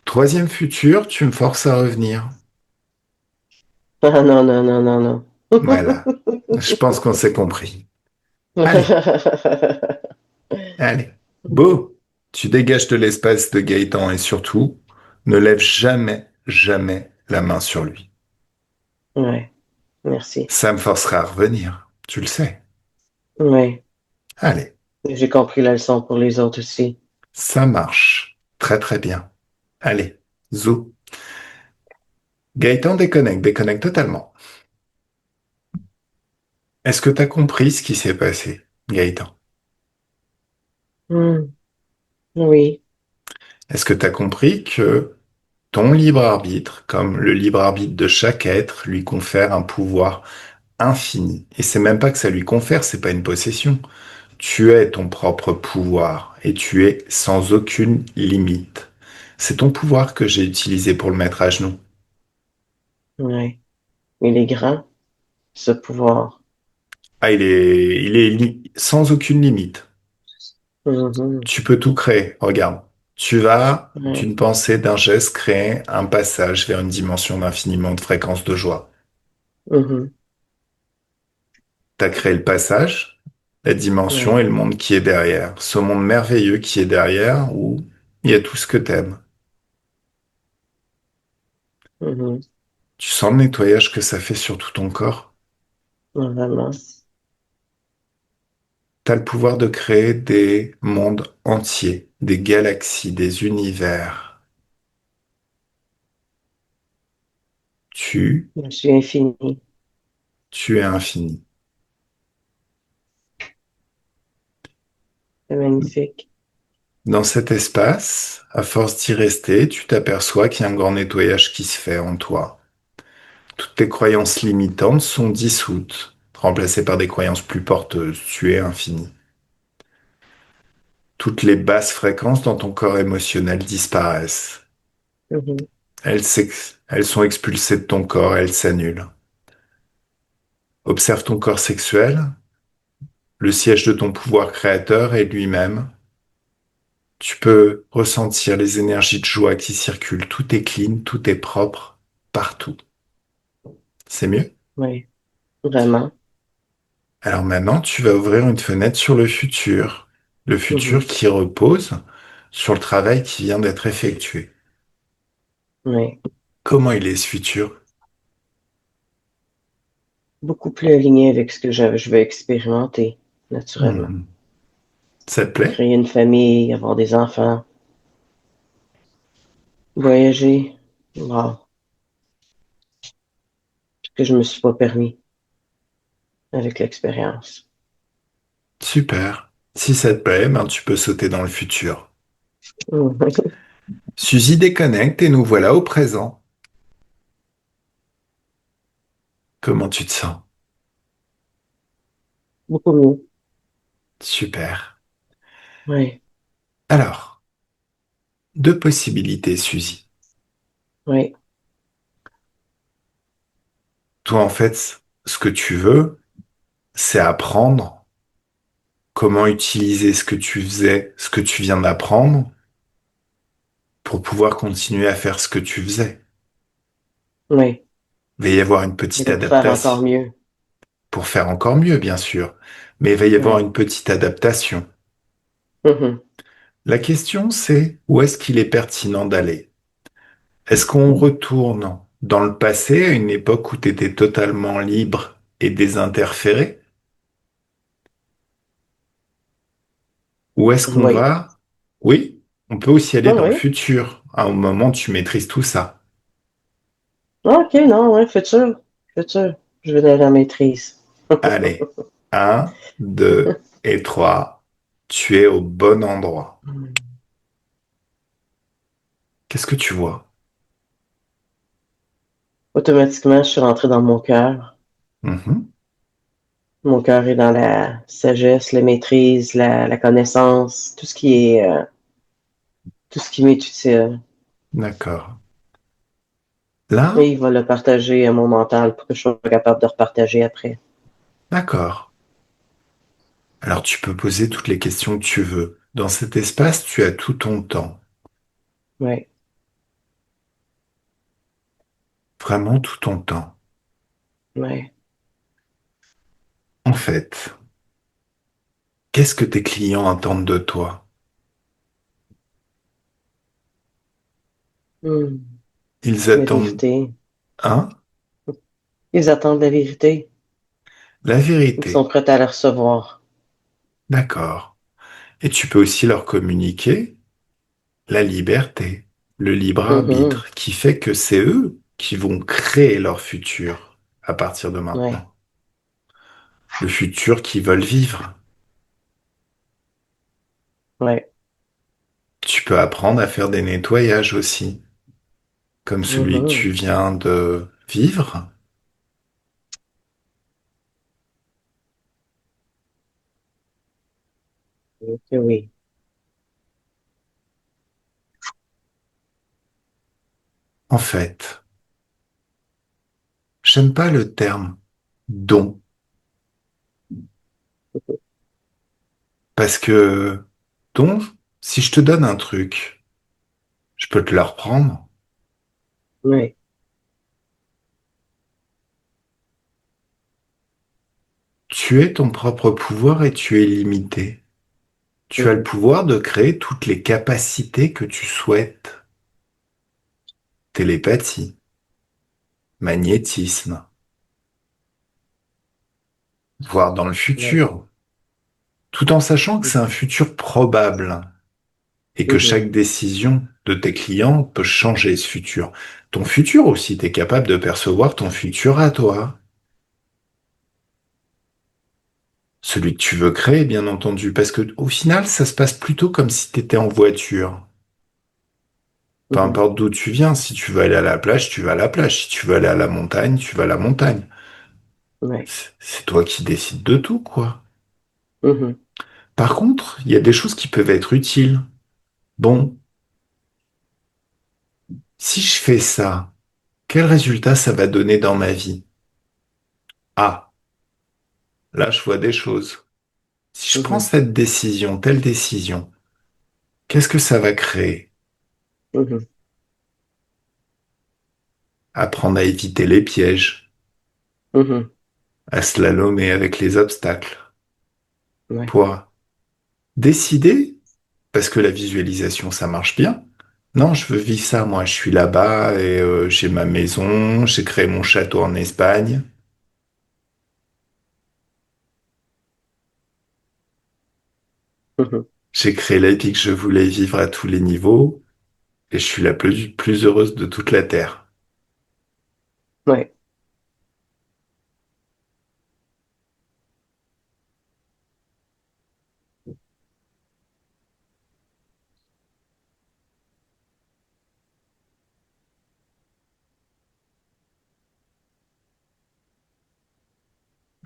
Troisième futur, tu me forces à revenir. Ah non, non, non, non, non. Voilà. Je pense qu'on s'est compris. Allez, allez. Beau, tu dégages de l'espace de Gaëtan et surtout, ne lève jamais, jamais la main sur lui. Ouais, merci. Ça me forcera à revenir, tu le sais. Ouais, Allez, j'ai compris la leçon pour les autres aussi. ça marche. Très très bien. Allez, zou. Gaëtan déconnecte, déconnecte totalement. Est-ce que tu as compris ce qui s'est passé, Gaëtan? Hmm, oui, Est-ce que tu as compris que ton libre arbitre, comme le libre arbitre de chaque être, lui confère un pouvoir infini? Et c'est même pas que ça lui confère, c'est pas une possession. Tu es ton propre pouvoir et tu es sans aucune limite. C'est ton pouvoir que j'ai utilisé pour le mettre à genoux. ouais. Il est grand, ce pouvoir. Ah, il est sans aucune limite. Mhm, Tu peux tout créer. Regarde. Tu vas, ouais, d'une pensée, d'un geste, créer un passage vers une dimension d'infiniment de fréquence de joie. mhm, Tu as créé le passage, la dimension et ouais, le monde qui est derrière. Ce monde merveilleux qui est derrière où il y a tout ce que t'aimes. mhm, Tu sens le nettoyage que ça fait sur tout ton corps. vraiment. T'as le pouvoir de créer des mondes entiers, des galaxies, des univers. Tu, Je suis infini. tu es infini. C'est magnifique. Dans cet espace, à force d'y rester, tu t'aperçois qu'il y a un grand nettoyage qui se fait en toi. Toutes tes croyances limitantes sont dissoutes, remplacées par des croyances plus porteuses. Tu es infini. Toutes les basses fréquences dans ton corps émotionnel disparaissent. Mhm, Elles sont expulsées de ton corps, elles s'annulent. Observe ton corps sexuel, le siège de ton pouvoir créateur est lui-même. Tu peux ressentir les énergies de joie qui circulent. Tout est clean, tout est propre, partout. C'est mieux? ouais, vraiment. Alors maintenant, tu vas ouvrir une fenêtre sur le futur. Le futur Mhm, qui repose sur le travail qui vient d'être effectué. ouais. Comment il est ce futur? Beaucoup plus aligné avec ce que je veux expérimenter, naturellement. Mhm. Ça te plaît? Créer une famille, avoir des enfants, voyager. Wow. Ce que je me suis pas permis avec l'expérience. Super. Si ça te plaît, ben tu peux sauter dans le futur. Mhm. Suzy déconnecte et nous voilà au présent. Comment tu te sens? Beaucoup mieux. Super. Oui, Alors, deux possibilités, Suzy. oui, Toi, en fait, ce que tu veux, c'est apprendre comment utiliser ce que tu faisais, ce que tu viens d'apprendre, pour pouvoir continuer à faire ce que tu faisais. oui. Il va y avoir une Et petite pour faire adaptation, encore mieux. pour faire encore mieux, bien sûr, mais il va y avoir Oui. une petite adaptation. Mhm. La question, c'est où est-ce qu'il est pertinent d'aller? Est-ce qu'on retourne dans le passé, à une époque où tu étais totalement libre et désinterféré? Ou est-ce qu'on Oui. va... Oui, on peut aussi aller Ah dans le oui. futur, à un moment où tu maîtrises tout ça. Ah, OK, non, oui, futur. Futur. Je veux de la maîtrise. Allez, un, deux et trois. Tu es au bon endroit. Qu'est-ce que tu vois? Automatiquement, je suis rentrée dans mon cœur. Mhm, Mon cœur est dans la sagesse, la maîtrise, la connaissance, tout ce qui m'est utile. d'accord. Et Là, il va le partager à mon mental pour que je sois capable de repartager après. d'accord. Alors tu peux poser toutes les questions que tu veux. Dans cet espace, tu as tout ton temps. Oui, Vraiment tout ton temps. oui. En fait. Qu'est-ce que tes clients attendent de toi? Hmm. Ils La attendent, vérité. hein, Ils attendent la vérité. la Ils sont vérité. prêts à la recevoir. D'accord. Et tu peux aussi leur communiquer la liberté, le libre Mhm. arbitre, qui fait que c'est eux qui vont créer leur futur à partir de Ouais. maintenant. Le futur qu'ils veulent vivre. Ouais. Tu peux apprendre à faire des nettoyages aussi, comme celui que Mhm. tu viens de vivre. Ok, oui. En fait, j'aime pas le terme don, parce que don, si je te donne un truc, je peux te le reprendre. Ouais. Tu es ton propre pouvoir et tu es limité. Tu as le Mhm. pouvoir de créer toutes les capacités que tu souhaites. Télépathie, magnétisme, voir dans le Ouais. futur, tout en sachant que c'est un Mhm. futur probable et que Mhm. chaque décision de tes clients peut changer ce futur. Ton futur aussi, tu es capable de percevoir ton futur à toi. Celui que tu veux créer, bien entendu, parce que au final, ça se passe plutôt comme si tu étais en voiture. Peu Mhm. importe d'où tu viens, si tu veux aller à la plage, tu vas à la plage. Si tu veux aller à la montagne, tu vas à la montagne. Ouais. C'est toi qui décides de tout, quoi. Mhm. Par contre, il y a des choses qui peuvent être utiles. Bon, si je fais ça, quel résultat ça va donner dans ma vie? Ah, là, je vois des choses. Si je prends Mhm. cette décision, telle décision, qu'est-ce que ça va créer? Mhm. Apprendre à éviter les pièges, Mhm. à slalomer avec les obstacles, Ouais. pour décider, parce que la visualisation, ça marche bien. Non, je veux vivre ça, moi, je suis là-bas et j'ai ma maison, j'ai créé mon château en Espagne, Mhm. j'ai créé la vie que je voulais vivre à tous les niveaux et je suis la plus heureuse de toute la Terre. Ouais.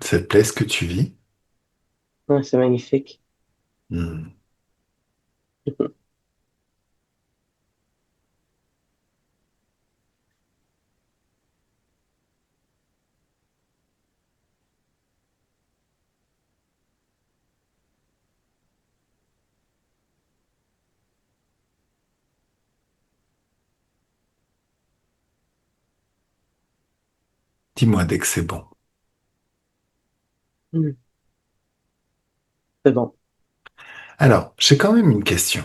Ça te plaît ce que tu vis? Ouais, c'est magnifique. Hmm. Mhm. Dis-moi dès que c'est bon. Mhm. C'est bon. Alors, j'ai quand même une question.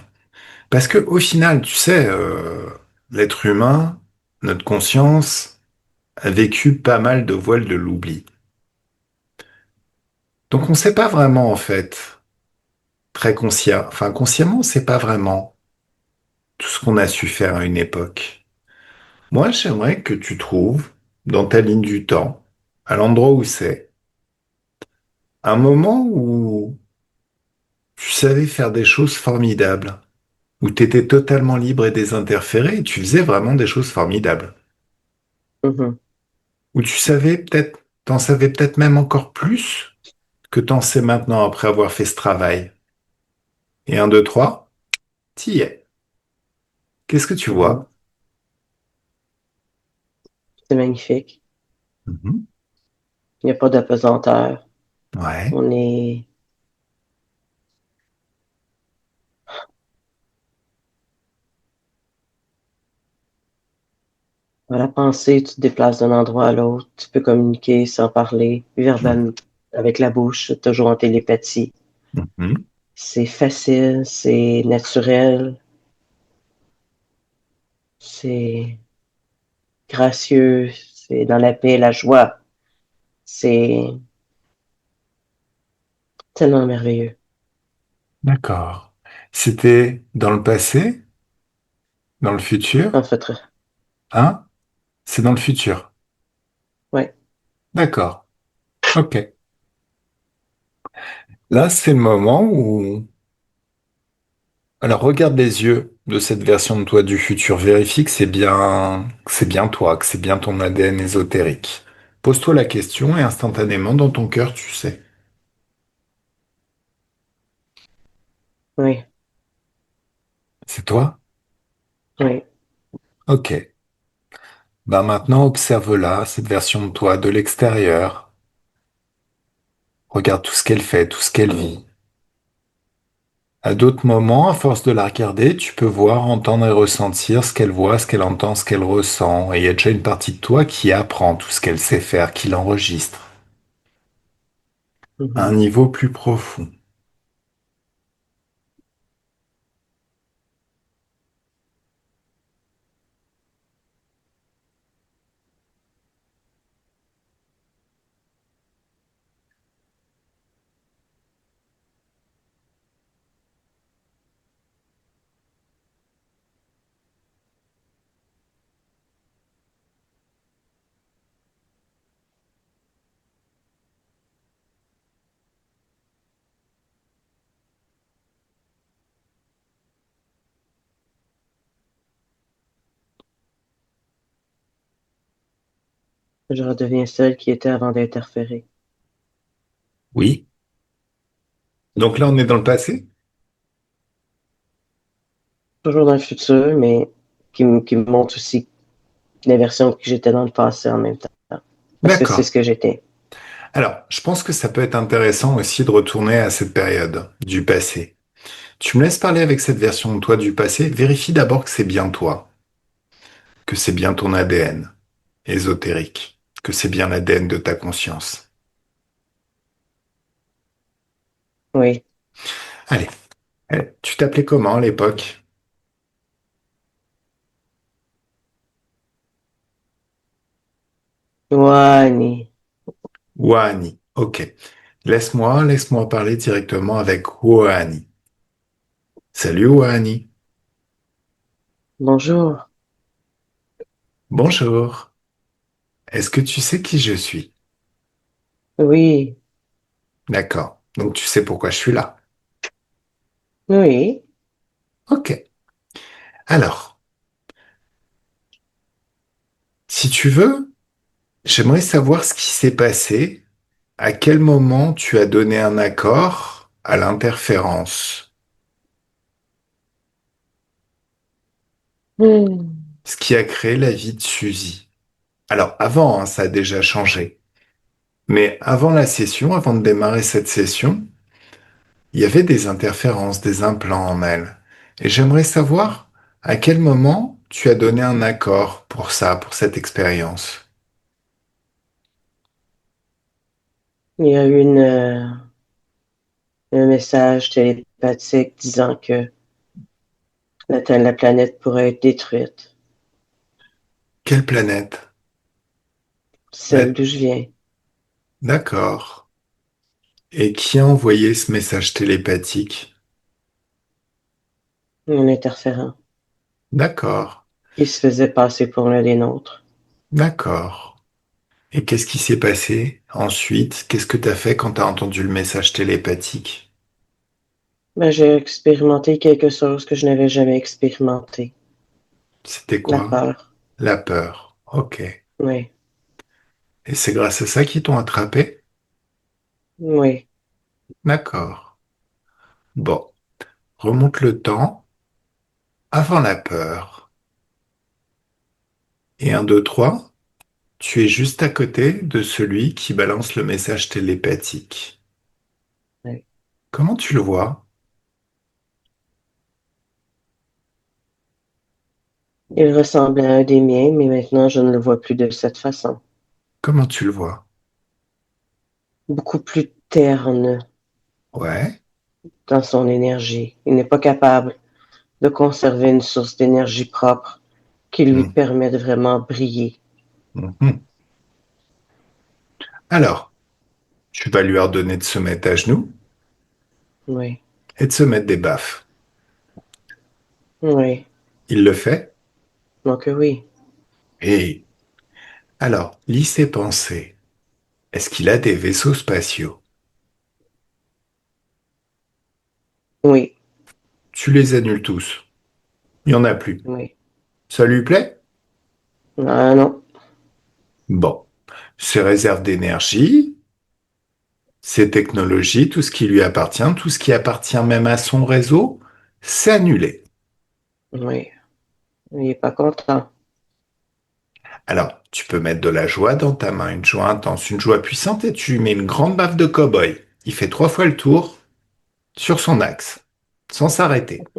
Parce que au final, tu sais, l'être humain, notre conscience, a vécu pas mal de voiles de l'oubli. Donc on ne sait pas vraiment en fait, très conscient, enfin consciemment, on ne sait pas vraiment tout ce qu'on a su faire à une époque. Moi, j'aimerais que tu trouves dans ta ligne du temps, à l'endroit où c'est, un moment où tu savais faire des choses formidables, où tu étais totalement libre et désinterféré et tu faisais vraiment des choses formidables, Mhm. où tu savais peut-être, t'en savais peut-être même encore plus que t'en sais maintenant après avoir fait ce travail. Et un, deux, trois, t'y es. Qu'est-ce que tu Mhm. vois? C'est magnifique. Mhm. Il n'y a pas d'apesanteur. Ouais. On est à la pensée, tu te déplaces d'un endroit à l'autre. Tu peux communiquer sans parler, Hmm. verbalement, avec la bouche, toujours en télépathie. Mhm. C'est facile, c'est naturel, c'est gracieux, c'est dans la paix, la joie. C'est tellement merveilleux. D'accord. C'était dans le passé, dans le En futur, fait, hein? C'est dans le futur. ouais, D'accord. Ok. Là, c'est le moment où... Alors, regarde les yeux de cette version de toi du futur. Vérifie que c'est bien toi, que c'est bien ton ADN ésotérique. Pose-toi la question et instantanément, dans ton cœur, tu sais. oui, C'est toi? oui. Ok. Ben maintenant, observe-la, cette version de toi de l'extérieur. Regarde tout ce qu'elle fait, tout ce qu'elle vit. À d'autres moments, à force de la regarder, tu peux voir, entendre et ressentir ce qu'elle voit, ce qu'elle entend, ce qu'elle ressent. Et il y a déjà une partie de toi qui apprend tout ce qu'elle sait faire, qui l'enregistre à un Mhm. niveau plus profond. Je redeviens celle qui était avant d'interférer. Oui. Donc là, on est dans le passé? Toujours dans le futur, mais qui me montre aussi la version que j'étais dans le passé en même temps. Parce que c'est D'accord. ce que j'étais. Alors, je pense que ça peut être intéressant aussi de retourner à cette période du passé. Tu me laisses parler avec cette version de toi du passé. Vérifie d'abord que c'est bien toi, que c'est bien ton ADN ésotérique, que c'est bien l'ADN de ta conscience. Oui. Allez, tu t'appelais comment à l'époque? Wani. Wani. Ok. Laisse-moi parler directement avec Wani. Salut Wani. Bonjour. Bonjour. Est-ce que tu sais qui je suis? Oui. D'accord. Donc tu sais pourquoi je suis là. Oui. Ok. Alors, si tu veux, j'aimerais savoir ce qui s'est passé, à quel moment tu as donné un accord à l'interférence, Hmm. ce qui a créé la vie de Suzy. Alors avant, hein, ça a déjà changé. Mais avant la session, avant de démarrer cette session, il y avait des interférences, des implants en elle. Et j'aimerais savoir à quel moment tu as donné un accord pour ça, pour cette expérience. Il y a eu un message télépathique disant que la planète pourrait être détruite. Quelle planète? La- Celle d'où je viens. D'accord. Et qui a envoyé ce message télépathique? Un interférent. D'accord. Il se faisait passer pour l'un des nôtres. D'accord. Et qu'est-ce qui s'est passé ensuite? Qu'est-ce que tu as fait quand tu as entendu le message télépathique? Ben, j'ai expérimenté quelque chose que je n'avais jamais expérimenté. C'était La quoi? peur. La peur. Ok. Oui. Et c'est grâce à ça qu'ils t'ont attrapé? Oui. D'accord. Bon, remonte le temps avant la peur. Et un, 2, 3, tu es juste à côté de celui qui balance le message télépathique. Oui. Comment tu le vois? Il ressemblait à un des miens, mais maintenant je ne le vois plus de cette façon. Comment tu le vois? Beaucoup plus terne, Ouais. dans son énergie. Il n'est pas capable de conserver une source d'énergie propre qui lui Mhm. permet de vraiment briller. Mhm. Alors, tu vas lui ordonner de se mettre à genoux Oui, et de se mettre des baffes. oui. Il le fait? Donc oui, Et alors, lis ses pensées. Est-ce qu'il a des vaisseaux spatiaux? oui, Tu les annules tous. Il n'y en a plus. oui. Ça lui plaît? Ah non, Bon. Ses réserves d'énergie, ses technologies, tout ce qui lui appartient, tout ce qui appartient même à son réseau, c'est annulé. oui. Il est pas content. Alors, tu peux mettre de la joie dans ta main, une joie intense, une joie puissante, et tu mets une grande baffe de cow-boy. Il fait 3 fois le tour sur son axe, sans s'arrêter.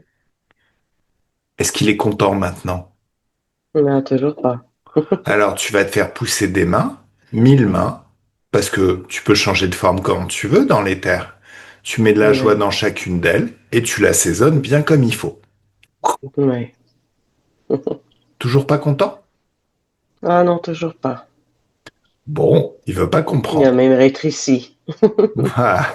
Est-ce qu'il est content maintenant? Non, toujours pas. Alors, tu vas te faire pousser des mains, 1000 mains, parce que tu peux changer de forme comme tu veux dans l'éther. Tu mets de la joie Oui, dans chacune d'elles et tu l'assaisonnes bien comme il faut. oui. Toujours pas content? Ah non, toujours pas. Bon, il veut pas Il a comprendre. même rétréci. Ah,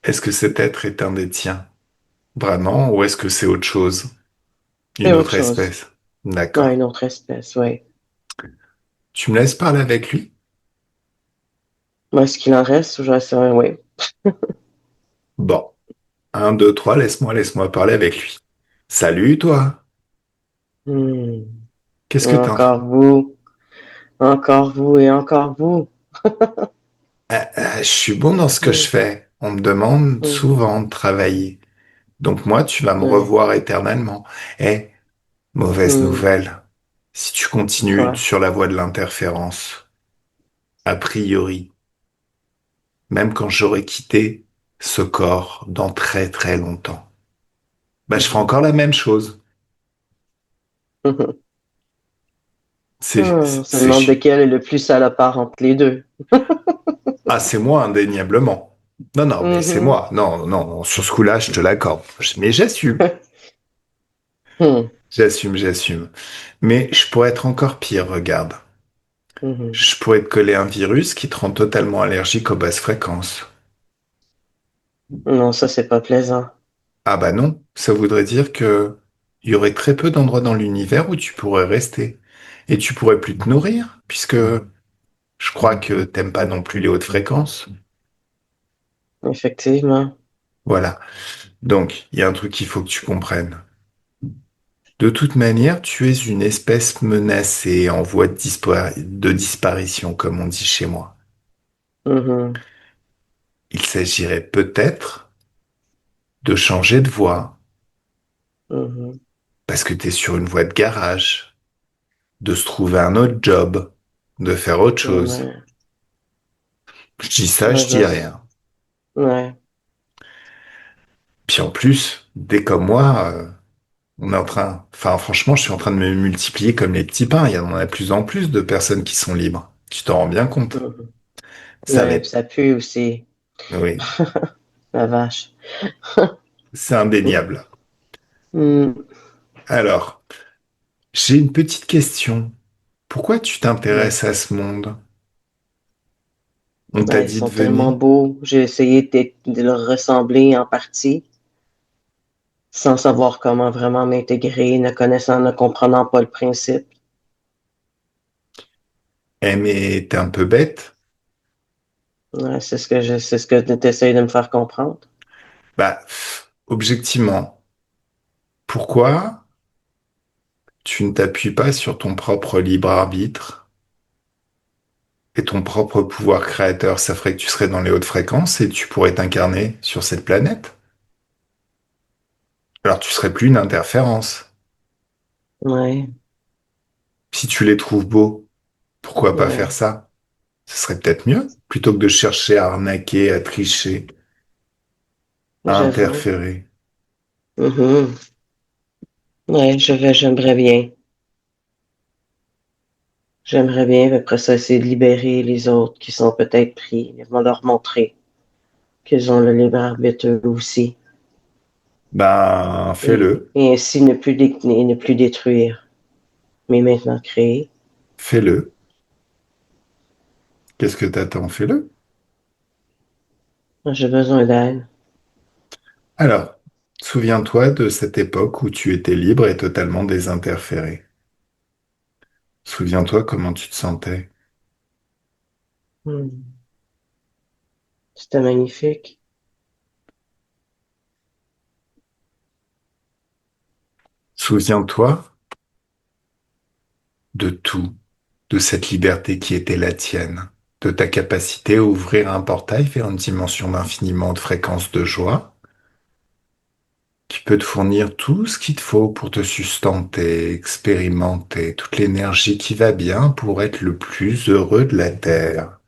est-ce que cet être est un des tiens? Vraiment? Ou est-ce que c'est autre chose? C'est Une autre autre chose. espèce? Ouais, D'accord. une autre espèce, oui. Tu me laisses parler avec lui? Moi, ce qu'il en reste, je reste, oui. Bon. Un, deux, trois, laisse-moi parler avec lui. Salut, toi. Hmm. Qu'est-ce que t'es en train... Encore vous, encore vous et encore vous. Je suis bon dans ce que je Hmm. fais. On me demande Hmm. souvent de travailler. Donc moi, tu vas me Ouais. revoir éternellement. Eh, mauvaise Hmm. nouvelle. Si tu continues Quoi? sur la voie de l'interférence, a priori, même quand j'aurai quitté ce corps dans très très longtemps, bah, je ferai Mhm. encore la même chose. Mhm. C'est, On se demande lequel est le plus salopard entre les deux. Ah, c'est moi, indéniablement. Non, non, mais c'est Mhm. moi. Non, non, non, sur ce coup-là, je te l'accorde. Mais j'assume. Hmm. J'assume, j'assume. Mais je pourrais être encore pire, regarde. Mhm. Je pourrais te coller un virus qui te rend totalement allergique aux basses fréquences. Non, ça, c'est pas plaisant. Ah bah non, ça voudrait dire que il y aurait très peu d'endroits dans l'univers où tu pourrais rester. Et tu pourrais plus te nourrir, puisque je crois que t'aimes pas non plus les hautes fréquences. Effectivement. Voilà. Donc, il y a un truc qu'il faut que tu comprennes. De toute manière, tu es une espèce menacée en voie de disparition, comme on dit chez moi. Mhm. Il s'agirait peut-être de changer de voie, Mhm. parce que tu es sur une voie de garage, de se trouver un autre job, de faire autre chose. Ouais. Je dis ça, Ouais, je dis rien. ouais. Puis en plus, dès comme moi, enfin franchement, je suis en train de me multiplier comme les petits pains. Il y en a de plus en plus de personnes qui sont libres. Tu t'en rends bien compte? Mhm. Ça va Ouais, puis être, ça pue aussi. oui, La vache. c'est indéniable. Hmm. Alors, j'ai une petite question. Pourquoi tu Ouais. t'intéresses à ce monde? On t'a Ouais, ils dit de sont tellement venir? beaux. J'ai essayé de leur ressembler en partie, sans savoir comment vraiment m'intégrer, ne connaissant, ne comprenant pas le principe. Eh, mais t'es un peu bête? Ouais, c'est ce que tu essayes de me faire comprendre. Bah, objectivement, pourquoi tu ne t'appuies pas sur ton propre libre arbitre et ton propre pouvoir créateur? Ça ferait que tu serais dans les hautes fréquences et tu pourrais t'incarner sur cette planète. Alors tu serais plus une interférence. Ouais, Si tu les trouves beaux, pourquoi pas faire ouais, ça? Ce serait peut-être mieux, plutôt que de chercher à arnaquer, à tricher, à j'avoue. interférer. Mhm. Ouais, j'aimerais bien. J'aimerais bien, après ça, essayer de libérer les autres qui sont peut-être pris. Ils vont leur montrer. qu'ils ont le libre arbitre eux aussi. Ben, Et, fais-le, et ainsi ne plus détruire, mais maintenant créer. fais-le. Qu'est-ce que t'attends? Fais-le. J'ai besoin d'aide. Alors, souviens-toi de cette époque où tu étais libre et totalement désinterféré. Souviens-toi comment tu te sentais. Hmm. C'était magnifique. Souviens-toi de tout, de cette liberté qui était la tienne, de ta capacité à ouvrir un portail vers une dimension d'infiniment de fréquences de joie qui peut te fournir tout ce qu'il te faut pour te sustenter, expérimenter toute l'énergie qui va bien pour être le plus heureux de la Terre.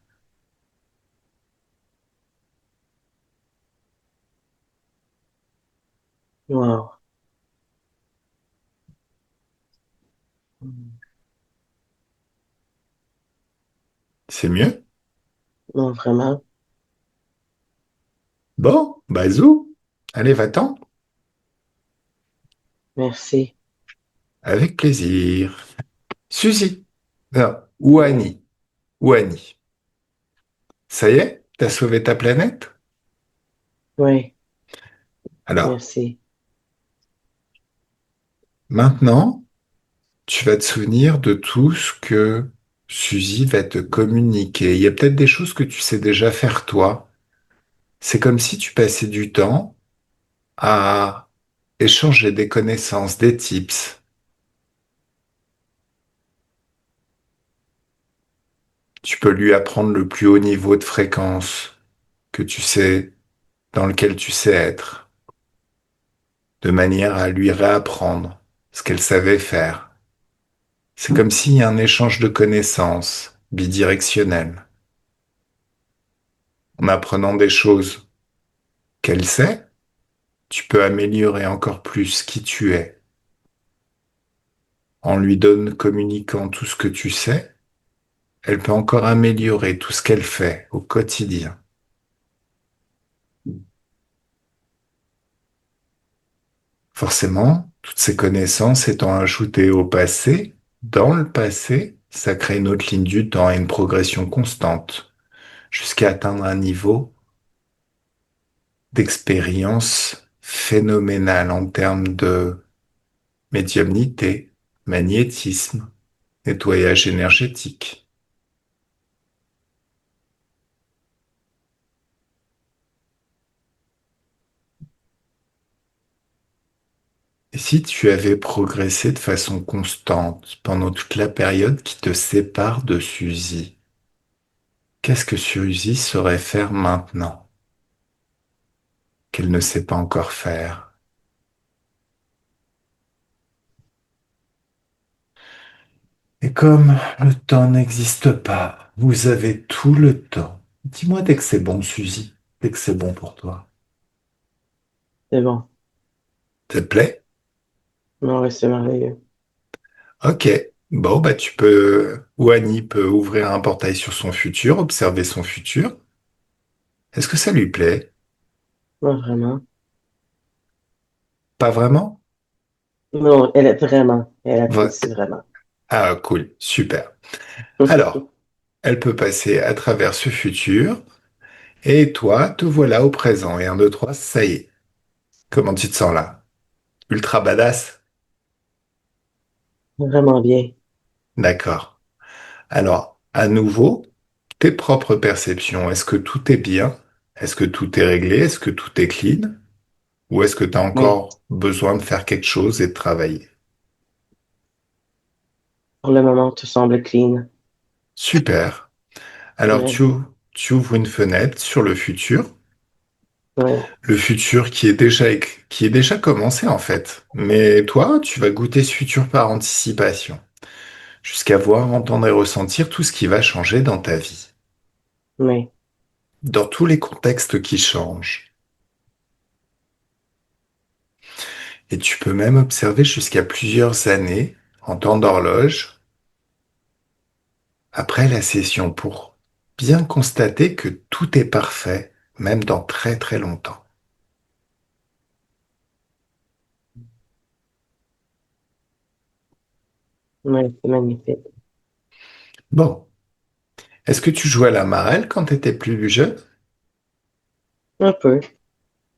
Wow. Hmm. C'est mieux? Non, vraiment. Bon, bazou, allez, va-t'en. Merci. Avec plaisir. Suzy. Non, ou Oui. Annie. Ou Annie. Ça y est, t'as sauvé ta planète? Oui. Alors, Merci. maintenant, tu vas te souvenir de tout ce que Suzy va te communiquer. Il y a peut-être des choses que tu sais déjà faire toi. C'est comme si tu passais du temps à échanger des connaissances, des tips. Tu peux lui apprendre le plus haut niveau de fréquence que tu sais, dans lequel tu sais être, de manière à lui réapprendre ce qu'elle savait faire. C'est comme s'il y a un échange de connaissances bidirectionnel. En apprenant des choses qu'elle sait, tu peux améliorer encore plus qui tu es. En lui communiquant tout ce que tu sais, elle peut encore améliorer tout ce qu'elle fait au quotidien. Forcément, toutes ces connaissances étant ajoutées au passé, dans le passé, ça crée une autre ligne du temps et une progression constante, jusqu'à atteindre un niveau d'expérience phénoménal en termes de médiumnité, magnétisme, nettoyage énergétique. Et si tu avais progressé de façon constante pendant toute la période qui te sépare de Suzy, qu'est-ce que Suzy saurait faire maintenant qu'elle ne sait pas encore faire? Et comme le temps n'existe pas, vous avez tout le temps. Dis-moi dès que c'est bon, Suzy, dès que c'est bon pour toi. C'est bon. Ça te plaît? Non, oui, c'est merveilleux. Ok. Bon, bah tu peux, ou Annie peut ouvrir un portail sur son futur, observer son futur. Est-ce que ça lui plaît? Non, vraiment. Pas vraiment? Non, elle est vraiment. Elle Ouais. apprécie vraiment. Ah, cool, super. Alors, elle peut passer à travers ce futur, et toi, te voilà au présent. Et un, deux, trois, ça y est. Comment tu te sens là? Ultra badass? Vraiment bien. D'accord. Alors, à nouveau, tes propres perceptions. Est-ce que tout est bien? Est-ce que tout est réglé? Est-ce que tout est clean? Ou est-ce que tu as Oui. encore besoin de faire quelque chose et de travailler? Pour le moment, tout semble clean. Super. Alors, Oui. tu ouvres une fenêtre sur Oui. le futur qui est déjà commencé en fait. Mais toi, tu vas goûter ce futur par anticipation, jusqu'à voir, entendre et ressentir tout ce qui va changer dans ta vie, Oui. dans tous les contextes qui changent. Et tu peux même observer jusqu'à plusieurs années en temps d'horloge après la session pour bien constater que tout est parfait, même dans très très longtemps. Ouais, c'est magnifique. Bon, est-ce que tu jouais à la marelle quand tu étais plus jeune? Un peu.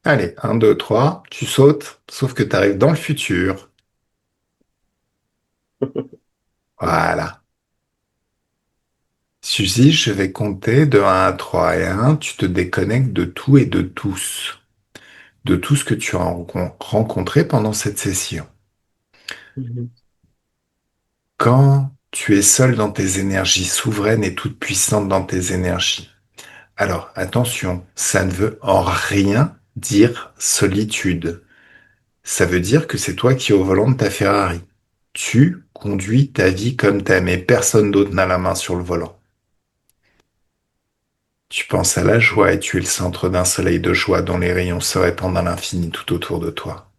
Allez, un, 2, 3, tu sautes, sauf que tu arrives dans le futur. Voilà. Suzy, je vais compter de 1 à 3 et 1, tu te déconnectes de tout et de tout ce que tu as rencontré pendant cette session. Mhm. Quand tu es seul dans tes énergies, souveraine et toute puissante dans tes énergies. Alors, attention, ça ne veut en rien dire solitude. Ça veut dire que c'est toi qui es au volant de ta Ferrari. Tu conduis ta vie comme t'aimes et personne d'autre n'a la main sur le volant. Tu penses à la joie et tu es le centre d'un soleil de joie dont les rayons se répandent à l'infini tout autour de toi.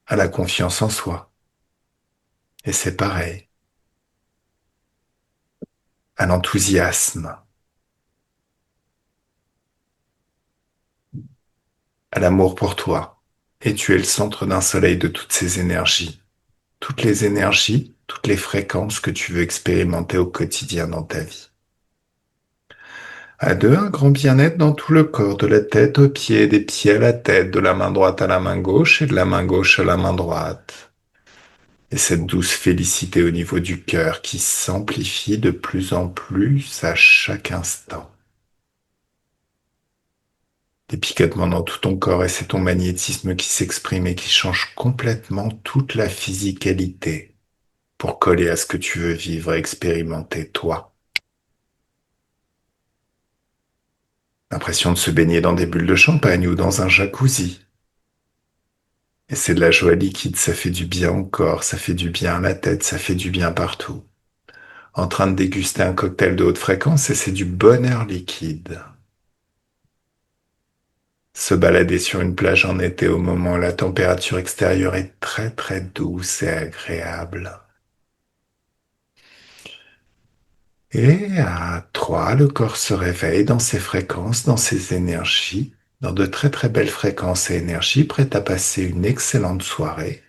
À la confiance en soi. Et c'est pareil. À l'enthousiasme. À l'amour pour toi. Et tu es le centre d'un soleil de toutes ces énergies. Toutes les énergies, toutes les fréquences que tu veux expérimenter au quotidien dans ta vie. À deux, un grand bien-être dans tout le corps, de la tête aux pieds, des pieds à la tête, de la main droite à la main gauche et de la main gauche à la main droite. Et cette douce félicité au niveau du cœur qui s'amplifie de plus en plus à chaque instant. Des picotements dans tout ton corps et c'est ton magnétisme qui s'exprime et qui change complètement toute la physicalité pour coller à ce que tu veux vivre et expérimenter toi. L'impression de se baigner dans des bulles de champagne ou dans un jacuzzi. Et c'est de la joie liquide, ça fait du bien au corps, ça fait du bien à la tête, ça fait du bien partout. En train de déguster un cocktail de haute fréquence et c'est du bonheur liquide. Se balader sur une plage en été au moment où la température extérieure est très très douce et agréable. Et à 3, le corps se réveille dans ses fréquences, dans ses énergies, dans de très très belles fréquences et énergies, prêt à passer une excellente soirée,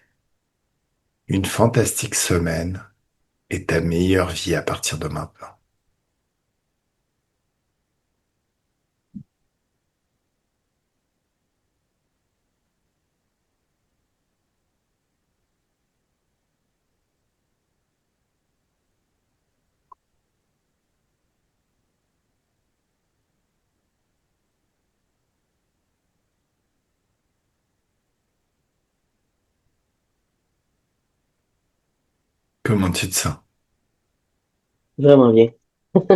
une fantastique semaine et ta meilleure vie à partir de maintenant. Comment tu te sens? Vraiment bien.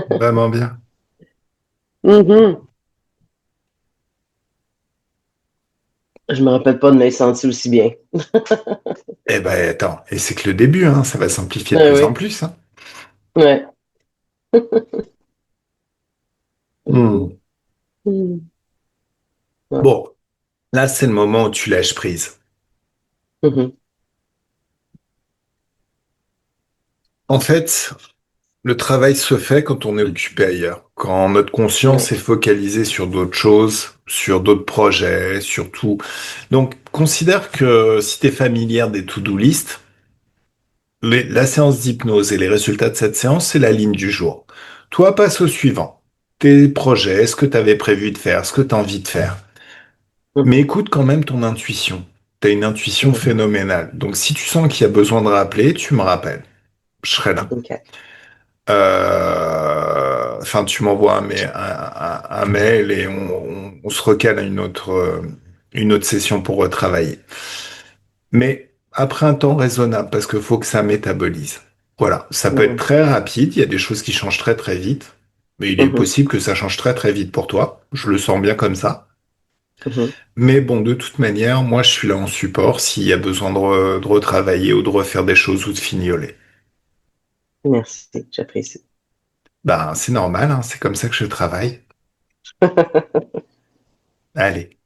Vraiment bien. Mhm. Je me rappelle pas de m'être senti aussi bien. Eh ben attends, et c'est que le début, hein, ça va s'amplifier de Ah plus en oui. plus, hein. Ouais. Mhm. Hmm. Mhm. Ouais. Bon, là c'est le moment où tu lâches prise. Mhm. En fait, le travail se fait quand on est occupé ailleurs, quand notre conscience est Ouais. focalisée sur d'autres choses, sur d'autres projets, sur tout. Donc, considère que si tu es familière des to-do list, la séance d'hypnose et les résultats de cette séance, c'est la ligne du jour. Toi, passe au suivant. Tes projets, ce que tu avais prévu de faire, ce que tu as envie de faire. Mais Mhm. écoute quand même ton intuition. Tu as une intuition Mhm. phénoménale. Donc, si tu sens qu'il y a besoin de rappeler, tu me rappelles. Je serai là. OK. Enfin, tu m'envoies un mail et on se recale à une autre session pour retravailler. Mais après un temps raisonnable, parce qu'il faut que ça métabolise. Voilà, ça peut être Mhm. très rapide, il y a des choses qui changent très très vite, mais il est Mhm. possible que ça change très très vite pour toi. Je le sens bien comme ça. Mhm. Mais bon, de toute manière, moi je suis là en support s'il y a besoin de retravailler ou de refaire des choses ou de fignoler. Merci, j'apprécie. Ben, c'est normal, hein, c'est comme ça que je travaille. Allez.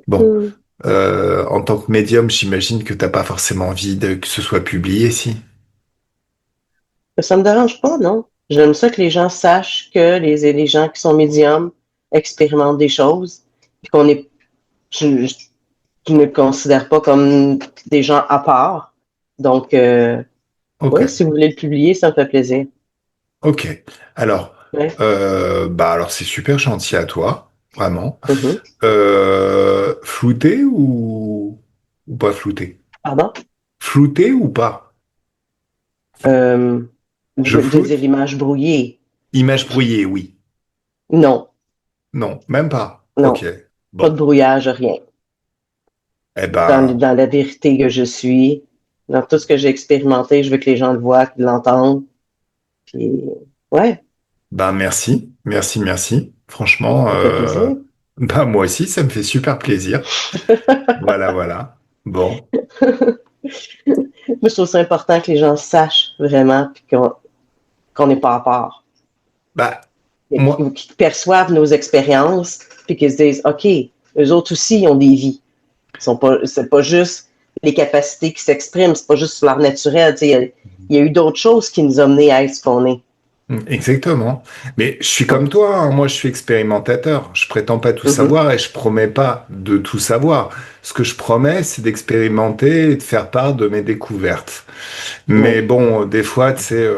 Bon, Mhm. en tant que médium, j'imagine que t'as pas forcément envie que ce soit publié, si. Ça me dérange pas, non? J'aime ça que les gens sachent que les gens qui sont médiums expérimentent des choses, puis qu'on est, je, je ne me considère pas comme des gens à part. Donc, Ok, oui, si vous voulez le publier, ça me fait plaisir. ok. Alors, Ouais. alors c'est super gentil à toi, vraiment. Mhm. Flouté ou pas flouté? Pardon? Flouté ou pas? Euh, Je de dire floute? image brouillée. Image brouillée, oui. Non, Non, même pas. Ok. non. Pas de Bon. brouillage, rien. Eh ben, Dans la vérité que je suis, dans tout ce que j'ai expérimenté, je veux que les gens le voient, qu'ils l'entendent. Puis, ouais, ben merci, merci, merci. Franchement, ça fait plaisir. ben moi aussi, ça me fait super plaisir. Voilà, voilà. Bon. Moi, je trouve ça important que les gens sachent vraiment puis qu'on n'est pas à part. Bah, moi, Qu'ils perçoivent nos expériences puis qu'ils se disent, OK, eux autres aussi, ils ont des vies. C'est pas juste les capacités qui s'expriment, c'est pas juste l'art naturel. Il y a eu d'autres choses qui nous ont menés à être ce qu'on est. exactement. Mais je suis comme Donc, toi, hein. Moi, je suis expérimentateur. Je prétends pas tout mhm, savoir et je promets pas de tout savoir. Ce que je promets, c'est d'expérimenter et de faire part de mes découvertes. Mais oui. bon, des fois, tu sais,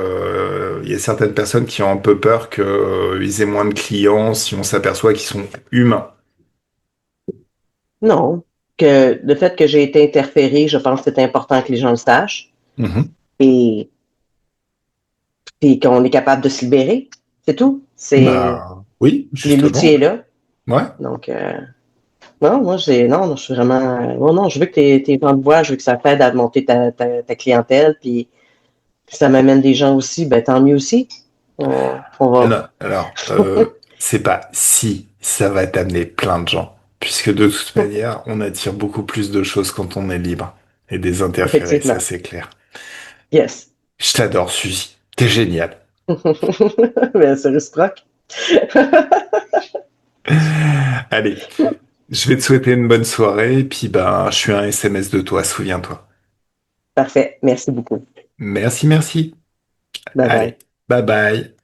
il y a certaines personnes qui ont un peu peur que, ils aient moins de clients si on s'aperçoit qu'ils sont humains. Non. Que le fait que j'ai été interférée, je pense que c'est important que les gens le sachent. Mhm. Et puis qu'on est capable de se libérer. C'est tout. C'est Bah oui, l'outil est justement. là. Ouais. Donc non, moi non, je suis vraiment non, je veux que tes gens te voient, je veux que ça t'aide à monter ta clientèle, puis ça m'amène des gens aussi, ben tant mieux aussi. On va. Non, alors, c'est pas si ça va t'amener plein de gens, puisque de toute manière, on attire beaucoup plus de choses quand on est libre et désinterféré, ça Effectivement. c'est clair. Yes. Je t'adore, Suzy. T'es génial. Ben, c'est réciproque. Allez, je vais te souhaiter une bonne soirée, et puis ben, je suis un SMS de toi, souviens-toi. Parfait. Merci beaucoup. Merci, merci. Bye Allez, bye. bye bye.